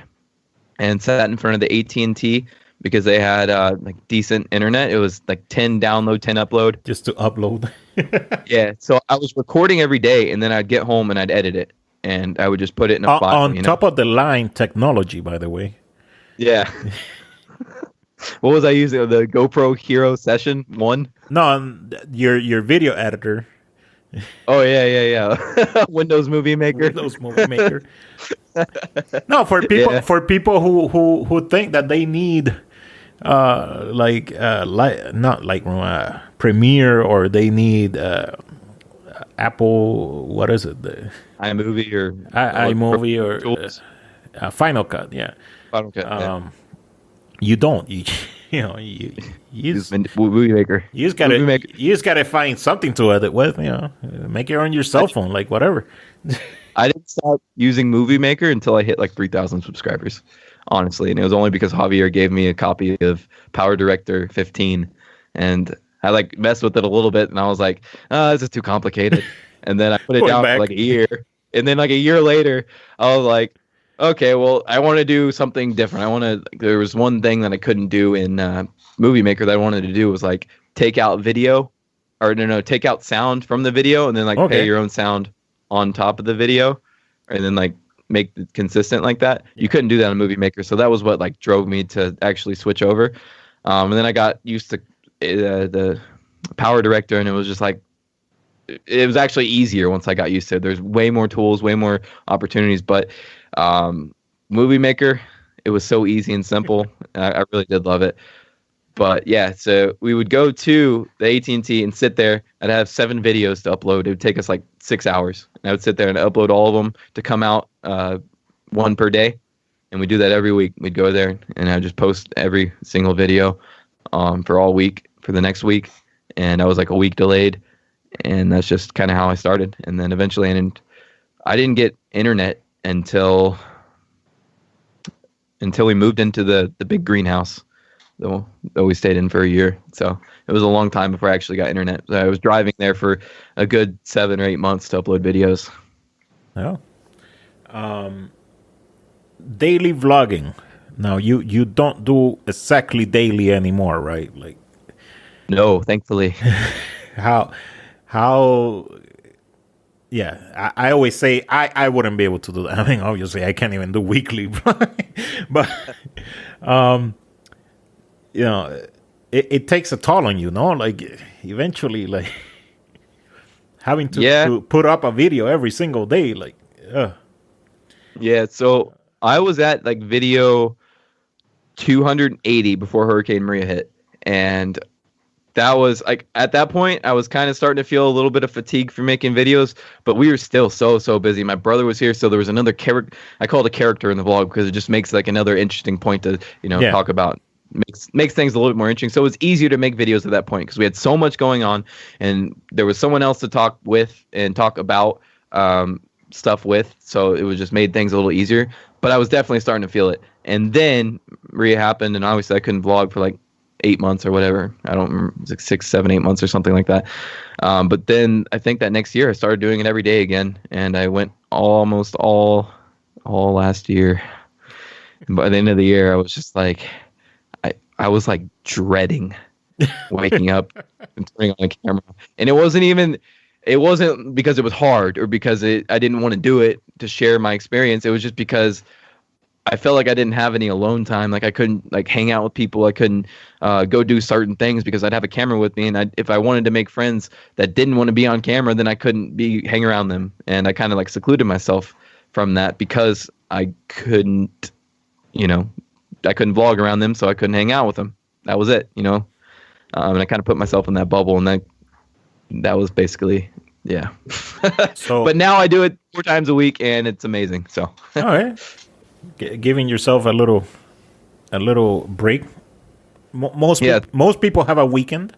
and sat in front of the AT&T, because they had like decent internet. It was like 10 download, 10 upload. Just to upload. Yeah, so I was recording every day, and then I'd get home and I'd edit it, and I would just put it in a file. On top of the line technology, by the way. Yeah. What was I using? The GoPro Hero Session 1? No, your video editor. Oh yeah. Windows Movie Maker. Windows Movie Maker. No, for people who think that they need not like Premiere, or they need Apple, what is it, the iMovie or iMovie or Final Cut, yeah. Final Cut. You don't. You you use Movie Maker. You just gotta find something to edit with. Make it on your cell phone, like whatever. I didn't stop using Movie Maker until I hit like 3,000 subscribers, honestly, and it was only because Javier gave me a copy of Power Director 15, and I like messed with it a little bit, and I was like, this is too complicated, and then I put it down for like a year, and then like a year later, I was like, okay, well, I want to do something different. There was one thing that I couldn't do in Movie Maker that I wanted to do was like take out video, or take out sound from the video, and then like pay your own sound on top of the video, and then like make it consistent like that. You couldn't do that in Movie Maker, so that was what like drove me to actually switch over. And then I got used to the Power Director, and it was just like it was actually easier once I got used to it. There's way more tools, way more opportunities, but Movie Maker, it was so easy and simple. I really did love it. But yeah, so we would go to the AT&T and sit there. I'd have 7 videos to upload. It would take us like 6 hours. And I would sit there and upload all of them to come out one per day. And we do that every week. We'd go there and I would just post every single video for all week, for the next week. And I was like a week delayed. And that's just kind of how I started. And then eventually I didn't get internet until we moved into the big greenhouse that we stayed in for a year. So it was a long time before I actually got internet. I was driving there for a good 7 or 8 months to upload videos. Oh. Daily vlogging. Now you don't do exactly daily anymore, right? Like, no, thankfully. How yeah, I always say I wouldn't be able to do that. I mean, obviously I can't even do weekly, but it takes a toll on you, no? Like eventually, like having to put up a video every single day, like. Yeah, so I was at like video 280 before Hurricane Maria hit, and that was like at that point I was kind of starting to feel a little bit of fatigue for making videos, but we were still so busy. My brother was here, so there was another character. I call it a character in the vlog because it just makes like another interesting point to talk about. Makes things a little bit more interesting. So it was easier to make videos at that point because we had so much going on, and there was someone else to talk with and talk about stuff with. So it was just made things a little easier. But I was definitely starting to feel it. And then Maria happened, and obviously I couldn't vlog for like 8 months or whatever. I don't remember. It was like 6, 7, 8 months or something like that. But then I think that next year I started doing it every day again, and I went almost all last year. And by the end of the year, I was just like, I was like dreading waking up and turning on a camera. And it wasn't because it was hard or because I didn't want to do it to share my experience. It was just because I felt like I didn't have any alone time. Like I couldn't like hang out with people. I couldn't go do certain things because I'd have a camera with me. And if I wanted to make friends that didn't want to be on camera, then I couldn't hang around them. And I kind of like secluded myself from that because I couldn't, I couldn't vlog around them. So I couldn't hang out with them. That was it, And I kind of put myself in that bubble, and that was basically, yeah. So, but now I do it 4 times a week, and it's amazing. So, all right. Giving yourself a little break. Most people have a weekend,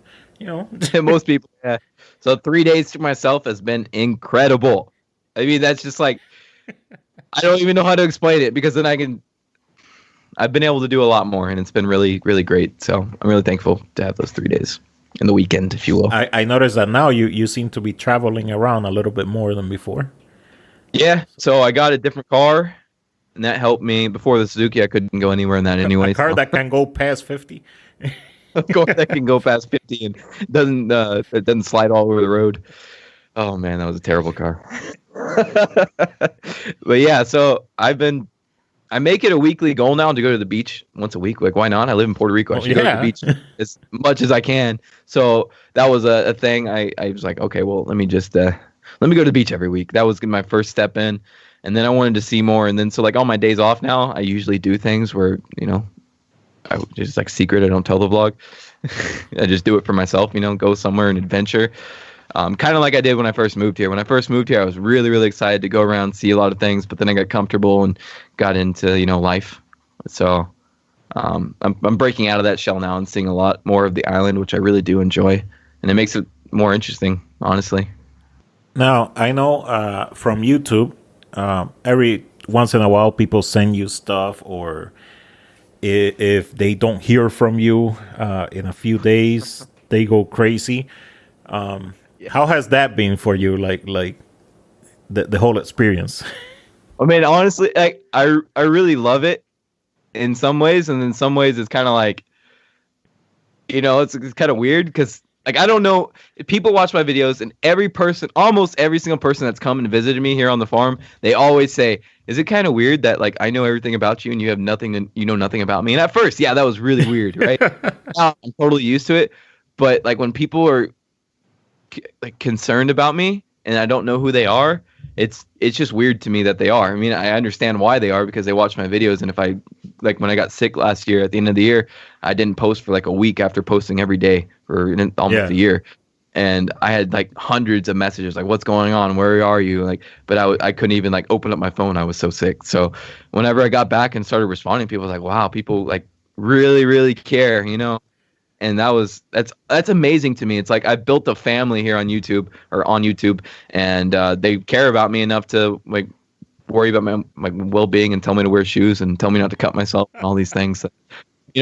Most people, yeah. So 3 days to myself has been incredible. I mean, that's just like, I don't even know how to explain it because then I've been able to do a lot more, and it's been really, really great. So I'm really thankful to have those 3 days in the weekend, if you will. I noticed that now you seem to be traveling around a little bit more than before. Yeah. So I got a different car. And that helped me. Before the Suzuki, I couldn't go anywhere in that anyway. A car that can go past 50? A car that can go past 50 and it doesn't slide all over the road. Oh man, that was a terrible car. But yeah, so I make it a weekly goal now to go to the beach once a week. Like, why not? I live in Puerto Rico. I should go to the beach as much as I can. So that was a thing. I was like, okay, well, let me just let me go to the beach every week. That was my first step in. And then I wanted to see more. And then so like on my days off now, I usually do things where, I just like secret. I don't tell the vlog. I just do it for myself, go somewhere and adventure. Kind of like I did when I first moved here. When I first moved here, I was really, really excited to go around, see a lot of things, but then I got comfortable and got into, life. So I'm breaking out of that shell now and seeing a lot more of the island, which I really do enjoy. And it makes it more interesting, honestly. Now, I know from YouTube, every once in a while, people send you stuff, or if they don't hear from you in a few days, they go crazy. How has that been for you? Like the whole experience? I mean, honestly, I really love it in some ways, and in some ways, it's kind of like, it's kind of weird because like I don't know. People watch my videos, and almost every single person that's come and visited me here on the farm, they always say, "Is it kind of weird that like I know everything about you and you have nothing, you know nothing about me?" And at first, yeah, that was really weird, right? Now I'm totally used to it, but like when people are like concerned about me and I don't know who they are, it's just weird to me that they are. I mean, I understand why they are because they watch my videos, and if I like when I got sick last year at the end of the year, I didn't post for like a week after posting every day for almost a year, and I had like hundreds of messages like, "What's going on? Where are you?" Like, but I couldn't even like open up my phone. I was so sick. So whenever I got back and started responding, people were like, "Wow, people like really, really care," And that's amazing to me. It's like I built a family here on YouTube, and they care about me enough to like worry about my well-being and tell me to wear shoes and tell me not to cut myself and all these things.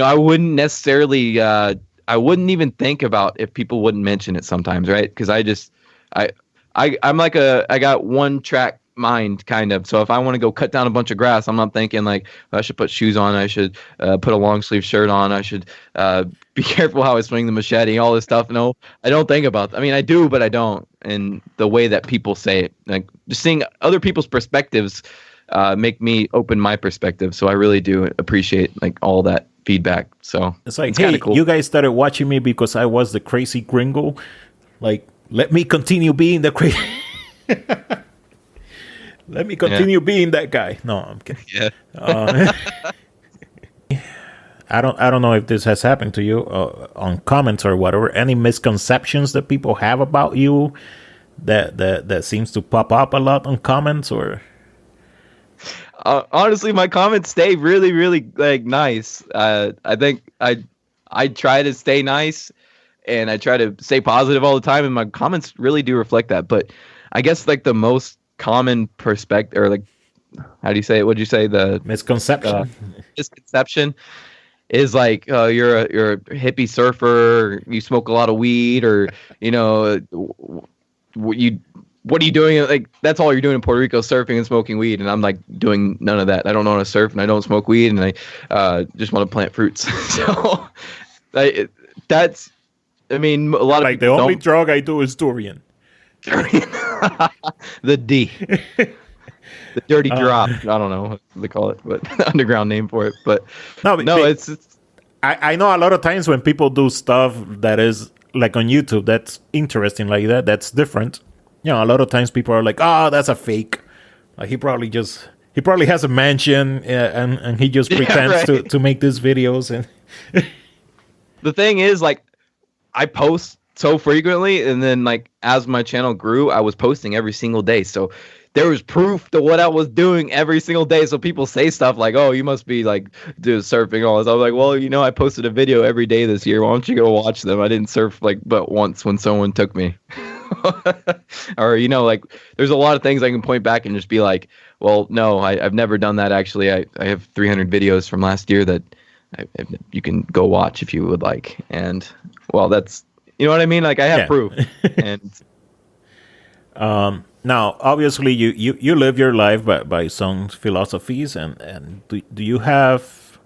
I wouldn't necessarily, I wouldn't even think about if people wouldn't mention it sometimes, right? Because I'm like I got one track mind kind of. So if I want to go cut down a bunch of grass, I'm not thinking like I should put shoes on, I should put a long sleeve shirt on, I should be careful how I swing the machete, all this stuff. No, I don't think about that. I mean, I do, but I don't. And the way that people say it, like just seeing other people's perspectives make me open my perspective. So I really do appreciate like all that feedback. So it's like, hey, cool. You guys started watching me because I was the crazy gringo. Like, let me continue being the crazy. Let me continue being that guy. No, I'm kidding. Yeah. I don't know if this has happened to you on comments or whatever. Any misconceptions that people have about you that seems to pop up a lot on comments, or? Honestly, my comments stay really, really like nice. I think I try to stay nice, and I try to stay positive all the time, and my comments really do reflect that. But I guess like the most common perspective, or like, how do you say it? What'd you say? The misconception is like you're a hippie surfer, you smoke a lot of weed, or what are you doing? Like that's all you're doing in Puerto Rico, surfing and smoking weed. And I'm like doing none of that. I don't know how to surf, and I don't smoke weed, and I just want to plant fruits. So that's, I mean, a lot of like the only drug I do is durian. The D. The dirty drop. I don't know what they call it, but underground name for it. But it's I know a lot of times when people do stuff that is like on YouTube that's interesting like that, that's different. A lot of times people are like, "Oh, that's a fake." Like he probably has a mansion and he just pretends to make these videos. And the thing is, like, I post so frequently, and then like as my channel grew, I was posting every single day. So there was proof to what I was doing every single day. So people say stuff like, "Oh, you must be like doing surfing and all this." I was like, "Well, I posted a video every day this year. Why don't you go watch them?" I didn't surf like but once when someone took me. Or like there's a lot of things I can point back and just be like, "Well, no, I've never done that. Actually, I have 300 videos from last year that you can go watch if you would like." And well, that's, you know what I mean? Like I have proof. And now, obviously, you live your life by some philosophies, and do you have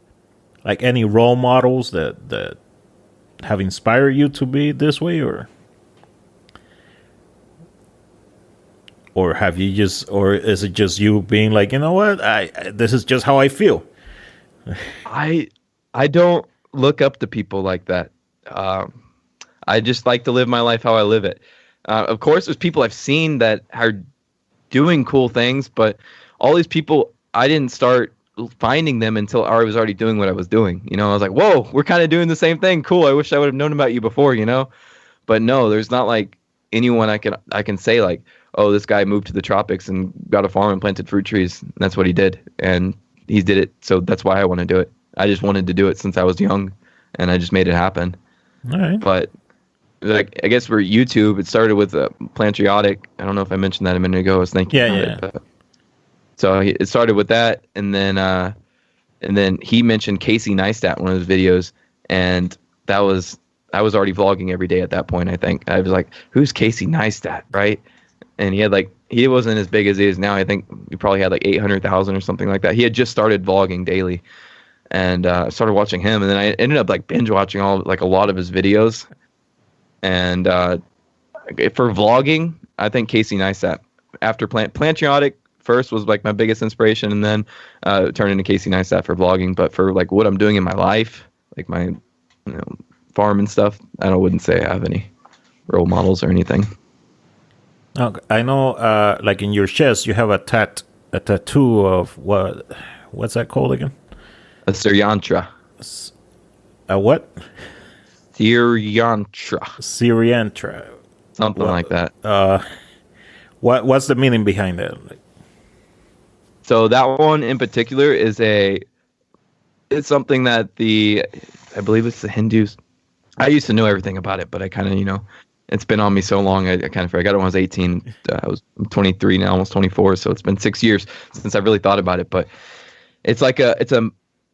like any role models that have inspired you to be this way, or have you just, or is it just you being like, you know what, this is just how I feel? I don't look up to people like that. I just like to live my life how I live it. Of course, there's people I've seen that are doing cool things, but all these people, I didn't start finding them until I was already doing what I was doing. You know, I was like, whoa, we're kind of doing the same thing. Cool. I wish I would have known about you before, you know? But no, there's not like anyone I can say like, oh, this guy moved to the tropics and got a farm and planted fruit trees. And that's what he did. And he did it. So that's why I want to do it. I just wanted to do it since I was young, and I just made it happen. All right. But like, I guess for YouTube, it started with Plantriotic. I don't know if I mentioned that a minute ago. I was thinking about it. So it started with that, and then he mentioned Casey Neistat in one of his videos, and I was already vlogging every day at that point. I think I was like, "Who's Casey Neistat?" Right? And he wasn't as big as he is now. I think he probably had like 800,000 or something like that. He had just started vlogging daily, and I started watching him, and then I ended up like binge watching a lot of his videos. And for vlogging, I think Casey Neistat. After Plantriotic first was like my biggest inspiration, and then turned into Casey Neistat for vlogging. But for like what I'm doing in my life, like my farm and stuff, I wouldn't say I have any role models or anything. Okay. I know, like in your chest, you have a tattoo of what's that called again? A Suryantra. A what? Suryantra. Syriantra. Something like that. What's the meaning behind that? So that one in particular it's something that I believe it's the Hindus. I used to know everything about it, but I kind of, it's been on me so long. I kind of forgot. I got it when I was 18. I'm 23 now, almost 24. So it's been 6 years since I really thought about it. But it's like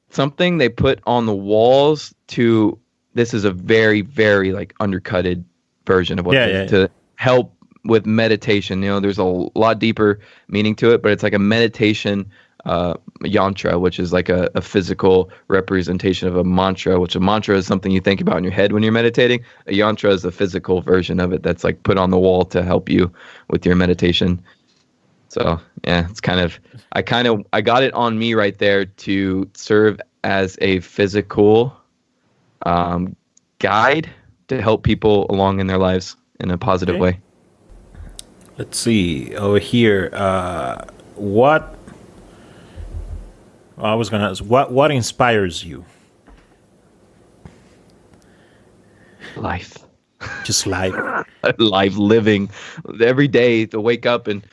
something they put on the walls to. This is a very, very like undercutted version of what it is to help with meditation. There's a lot deeper meaning to it, but it's like a meditation yantra, which is like a physical representation of a mantra, which a mantra is something you think about in your head when you're meditating. A yantra is a physical version of it that's like put on the wall to help you with your meditation. So yeah, it's I got it on me right there to serve as a physical guide to help people along in their lives in a positive way. Let's see over here. What I was gonna ask, what inspires you? Life. Just life. Life, living every day to wake up and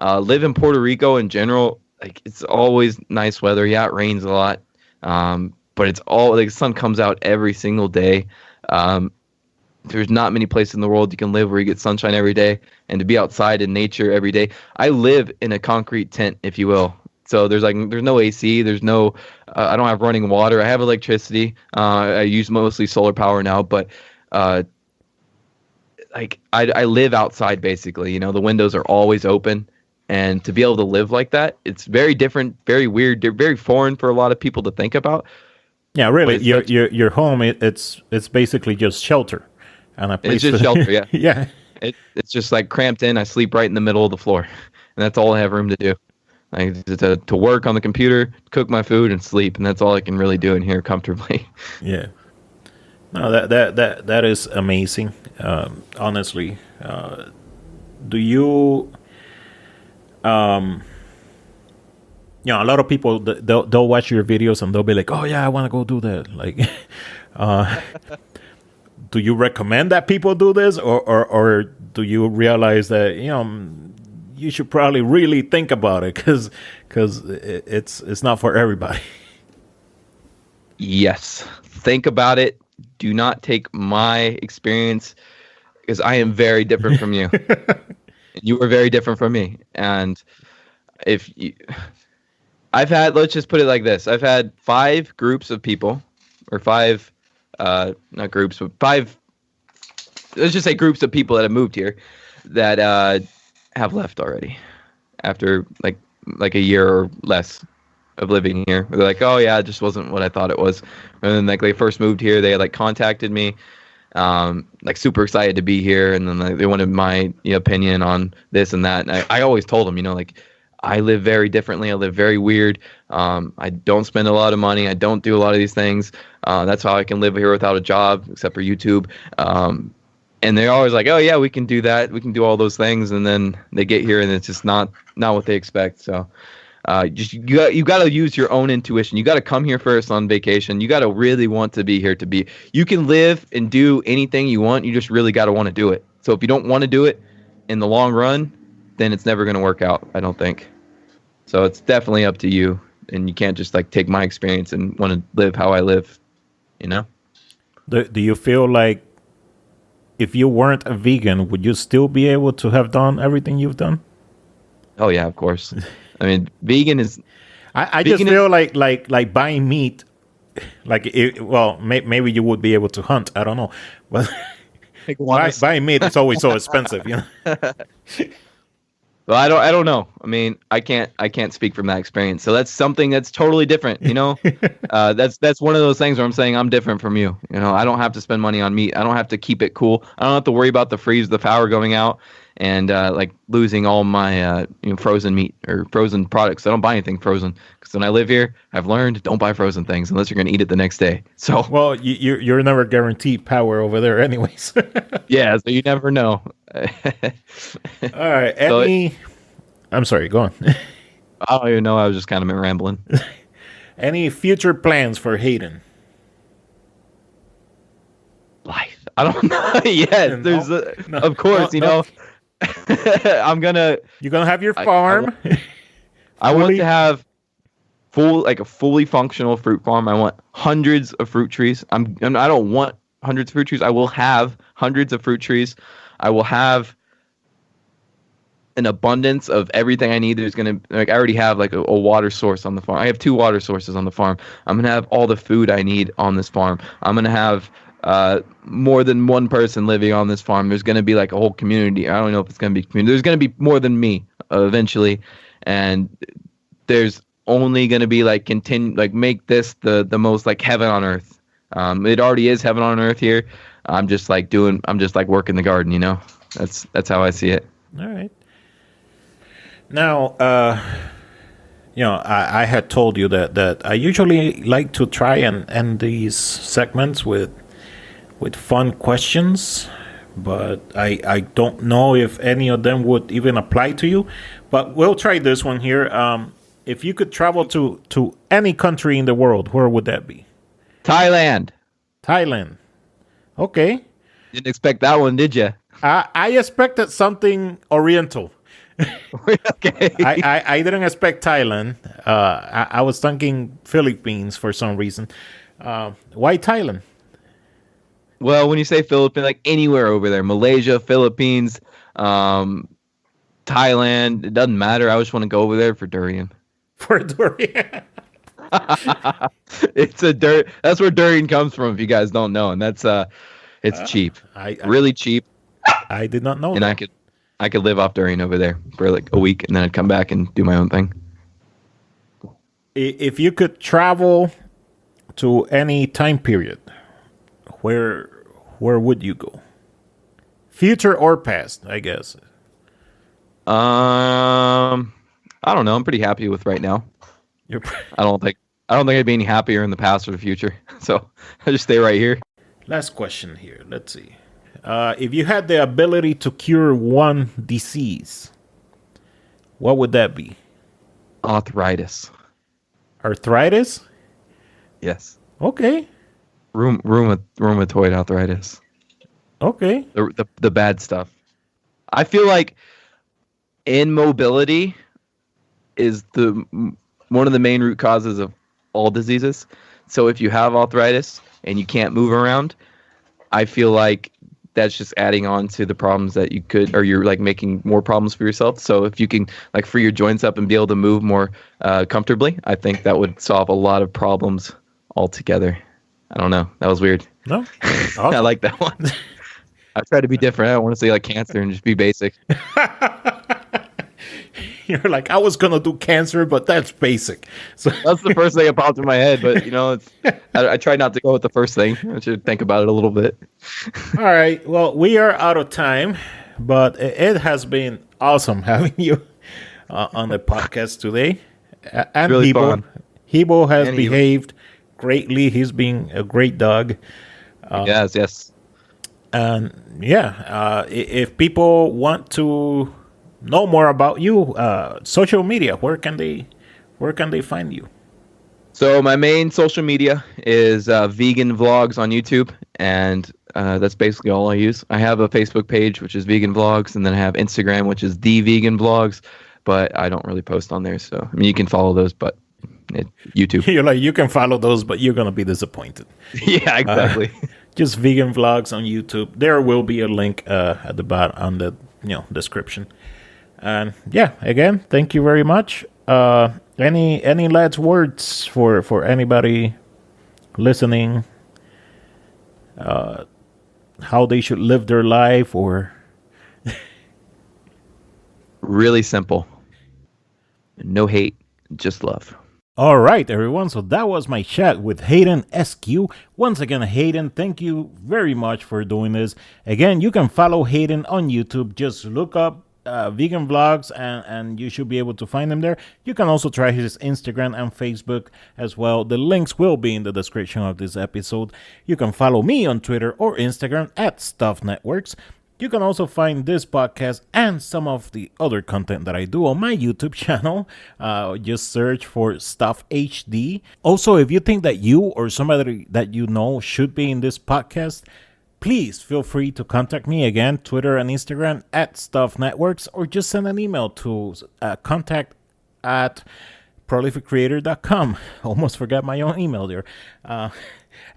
live in Puerto Rico in general. Like, it's always nice weather. Yeah, it rains a lot. But it's all like the sun comes out every single day. There's not many places in the world you can live where you get sunshine every day, and to be outside in nature every day. I live in a concrete tent, if you will. So there's no AC. There's no. I don't have running water. I have electricity. I use mostly solar power now, but like I live outside basically. The windows are always open. And to be able to live like that, it's very different, very weird, very foreign for a lot of people to think about. Yeah, really. Your home, it's basically just shelter, and a place. It's just shelter. Yeah. Yeah. It's just like cramped in. I sleep right in the middle of the floor, and that's all I have room to do. Like to work on the computer, cook my food, and sleep, and that's all I can really do in here comfortably. Yeah. No, that is amazing. Honestly, do you? A lot of people they'll watch your videos and they'll be like, "Oh yeah, I want to go do that." Like, do you recommend that people do this, or do you realize that you should probably really think about it because it's not for everybody? Yes, think about it. Do not take my experience because I am very different from you. You are very different from me, and let's just put it like this. I've had 5 groups of people, or 5, not groups, but 5, let's just say groups of people that have moved here that have left already after like a year or less. of living here. They're like, oh yeah, it just wasn't what I thought it was. And then like they first moved here, they like contacted me, like super excited to be here, and then like, they wanted my opinion on this and that. And I always told them, like I live very differently. I live very weird. I don't spend a lot of money. I don't do a lot of these things. That's how I can live here without a job, except for YouTube. And they're always like, oh yeah, we can do that. We can do all those things. And then they get here and it's just not what they expect. So you got to use your own intuition. You got to come here first on vacation. You got to really want to be here to be. You can live and do anything you want. You just really got to want to do it. So if you don't want to do it in the long run, then it's never going to work out, I don't think. So it's definitely up to you. And you can't just like take my experience and want to live how I live, Do you feel like if you weren't a vegan, would you still be able to have done everything you've done? Oh yeah, of course. I mean, vegan is. I just feel like buying meat. Maybe you would be able to hunt. I don't know, but buying meat is always so expensive, Well, I don't know. I mean, I can't speak from that experience. So that's something that's totally different, That's one of those things where I'm saying I'm different from you. I don't have to spend money on meat. I don't have to keep it cool. I don't have to worry about the power going out and like losing all my frozen meat or frozen products. I don't buy anything frozen because when I live here, I've learned don't buy frozen things unless you're going to eat it the next day. So you're never guaranteed power over there, anyways. Yeah, so you never know. All right, I'm sorry. Go on. I don't even know. I was just kind of rambling. Any future plans for Hayden? Life. I don't know. Yes, there's of course, I'm gonna. You're gonna have your farm. I want to have a fully functional fruit farm. I want hundreds of fruit trees. I don't want hundreds of fruit trees. I will have hundreds of fruit trees. I will have an abundance of everything I need. There's gonna I already have like a water source on the farm. I have 2 water sources on the farm. I'm gonna have all the food I need on this farm. I'm gonna have more than one person living on this farm. There's going to be like a whole community. I don't know if it's going to be community. There's going to be more than me eventually, and there's only going to be like make this the most like heaven on earth. It already is heaven on earth here. I'm just like working the garden. That's how I see it. All right. Now, I had told you that I usually like to try and end these segments with fun questions, but I don't know if any of them would even apply to you. But we'll try this one here. If you could travel to any country in the world, where would that be? Thailand. Okay. Didn't expect that one, did you? I expected something oriental. Okay. I didn't expect Thailand. I was thinking Philippines for some reason. Why Thailand? Well, when you say Philippines, like anywhere over there, Malaysia, Philippines, Thailand, it doesn't matter. I just want to go over there for durian. For durian. It's that's where durian comes from, if you guys don't know, and that's it's cheap. Really cheap. I did not know and that. I could live off durian over there for like a week, and then I'd come back and do my own thing. If you could travel to any time period, where would you go? Future or past, I guess. I don't know. I'm pretty happy with right now. I don't think I'd be any happier in the past or the future. So I just stay right here. Last question here. Let's see. If you had the ability to cure one disease, what would that be? Arthritis. Arthritis? Yes. Okay. Rheumatoid arthritis. Okay. The bad stuff. I feel like immobility is one of the main root causes of all diseases. So if you have arthritis and you can't move around, I feel like that's just adding on to the problems that you're like making more problems for yourself. So if you can like free your joints up and be able to move more comfortably, I think that would solve a lot of problems altogether. I don't know. That was weird. No, I like that one. I try to be different. I don't want to say like cancer and just be basic. You're like, I was gonna do cancer, but that's basic. So That's the first thing that popped in my head, but I try not to go with the first thing. I should think about it a little bit. all right, well, we are out of time, but it has been awesome having you on the podcast today. And Really Hebo, fun. Hebo has And Hebo. behaved greatly. He's been a great dog. Yes. And if people want to know more about you, social media, where can they find you? So my main social media is vegan vlogs on YouTube, and that's basically all I use. I have a Facebook page, which is vegan vlogs, and then I have Instagram, which is the vegan vlogs, but I don't really post on there. So I mean, you can follow those, but YouTube. You're like, you can follow those, but you're gonna be disappointed. Yeah, exactly. Just vegan vlogs on YouTube. There will be a link at the bottom on the description. And again, thank you very much. Any last words for anybody listening? How they should live their life, or Really simple. No hate, just love. all right, everyone. So that was my chat with Hayden Eskew. Once again, Hayden, thank you very much for doing this. Again, you can follow Hayden on YouTube. Just look up vegan vlogs, and you should be able to find him there. You can also try his Instagram and Facebook as well. The links will be in the description of this episode. You can follow me on Twitter or Instagram at Stuff Networks. You can also find this podcast and some of the other content that I do on my YouTube channel. Just search for Stuff HD. Also, if you think that you or somebody that you know should be in this podcast, please feel free to contact me again, Twitter and Instagram at Stuff Networks, or just send an email to contact@prolificcreator.com. Almost forgot my own email there.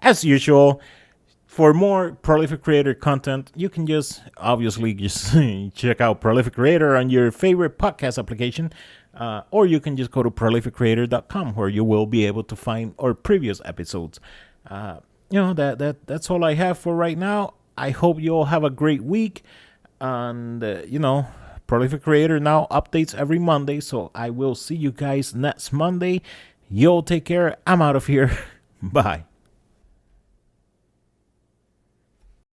As usual, for more Prolific Creator content, you can just check out Prolific Creator on your favorite podcast application, or you can just go to prolificcreator.com, where you will be able to find our previous episodes. That's all I have for right now. I hope you all have a great week, and Prolific Creator now updates every Monday, so I will see you guys next Monday. Y'all take care. I'm out of here. Bye.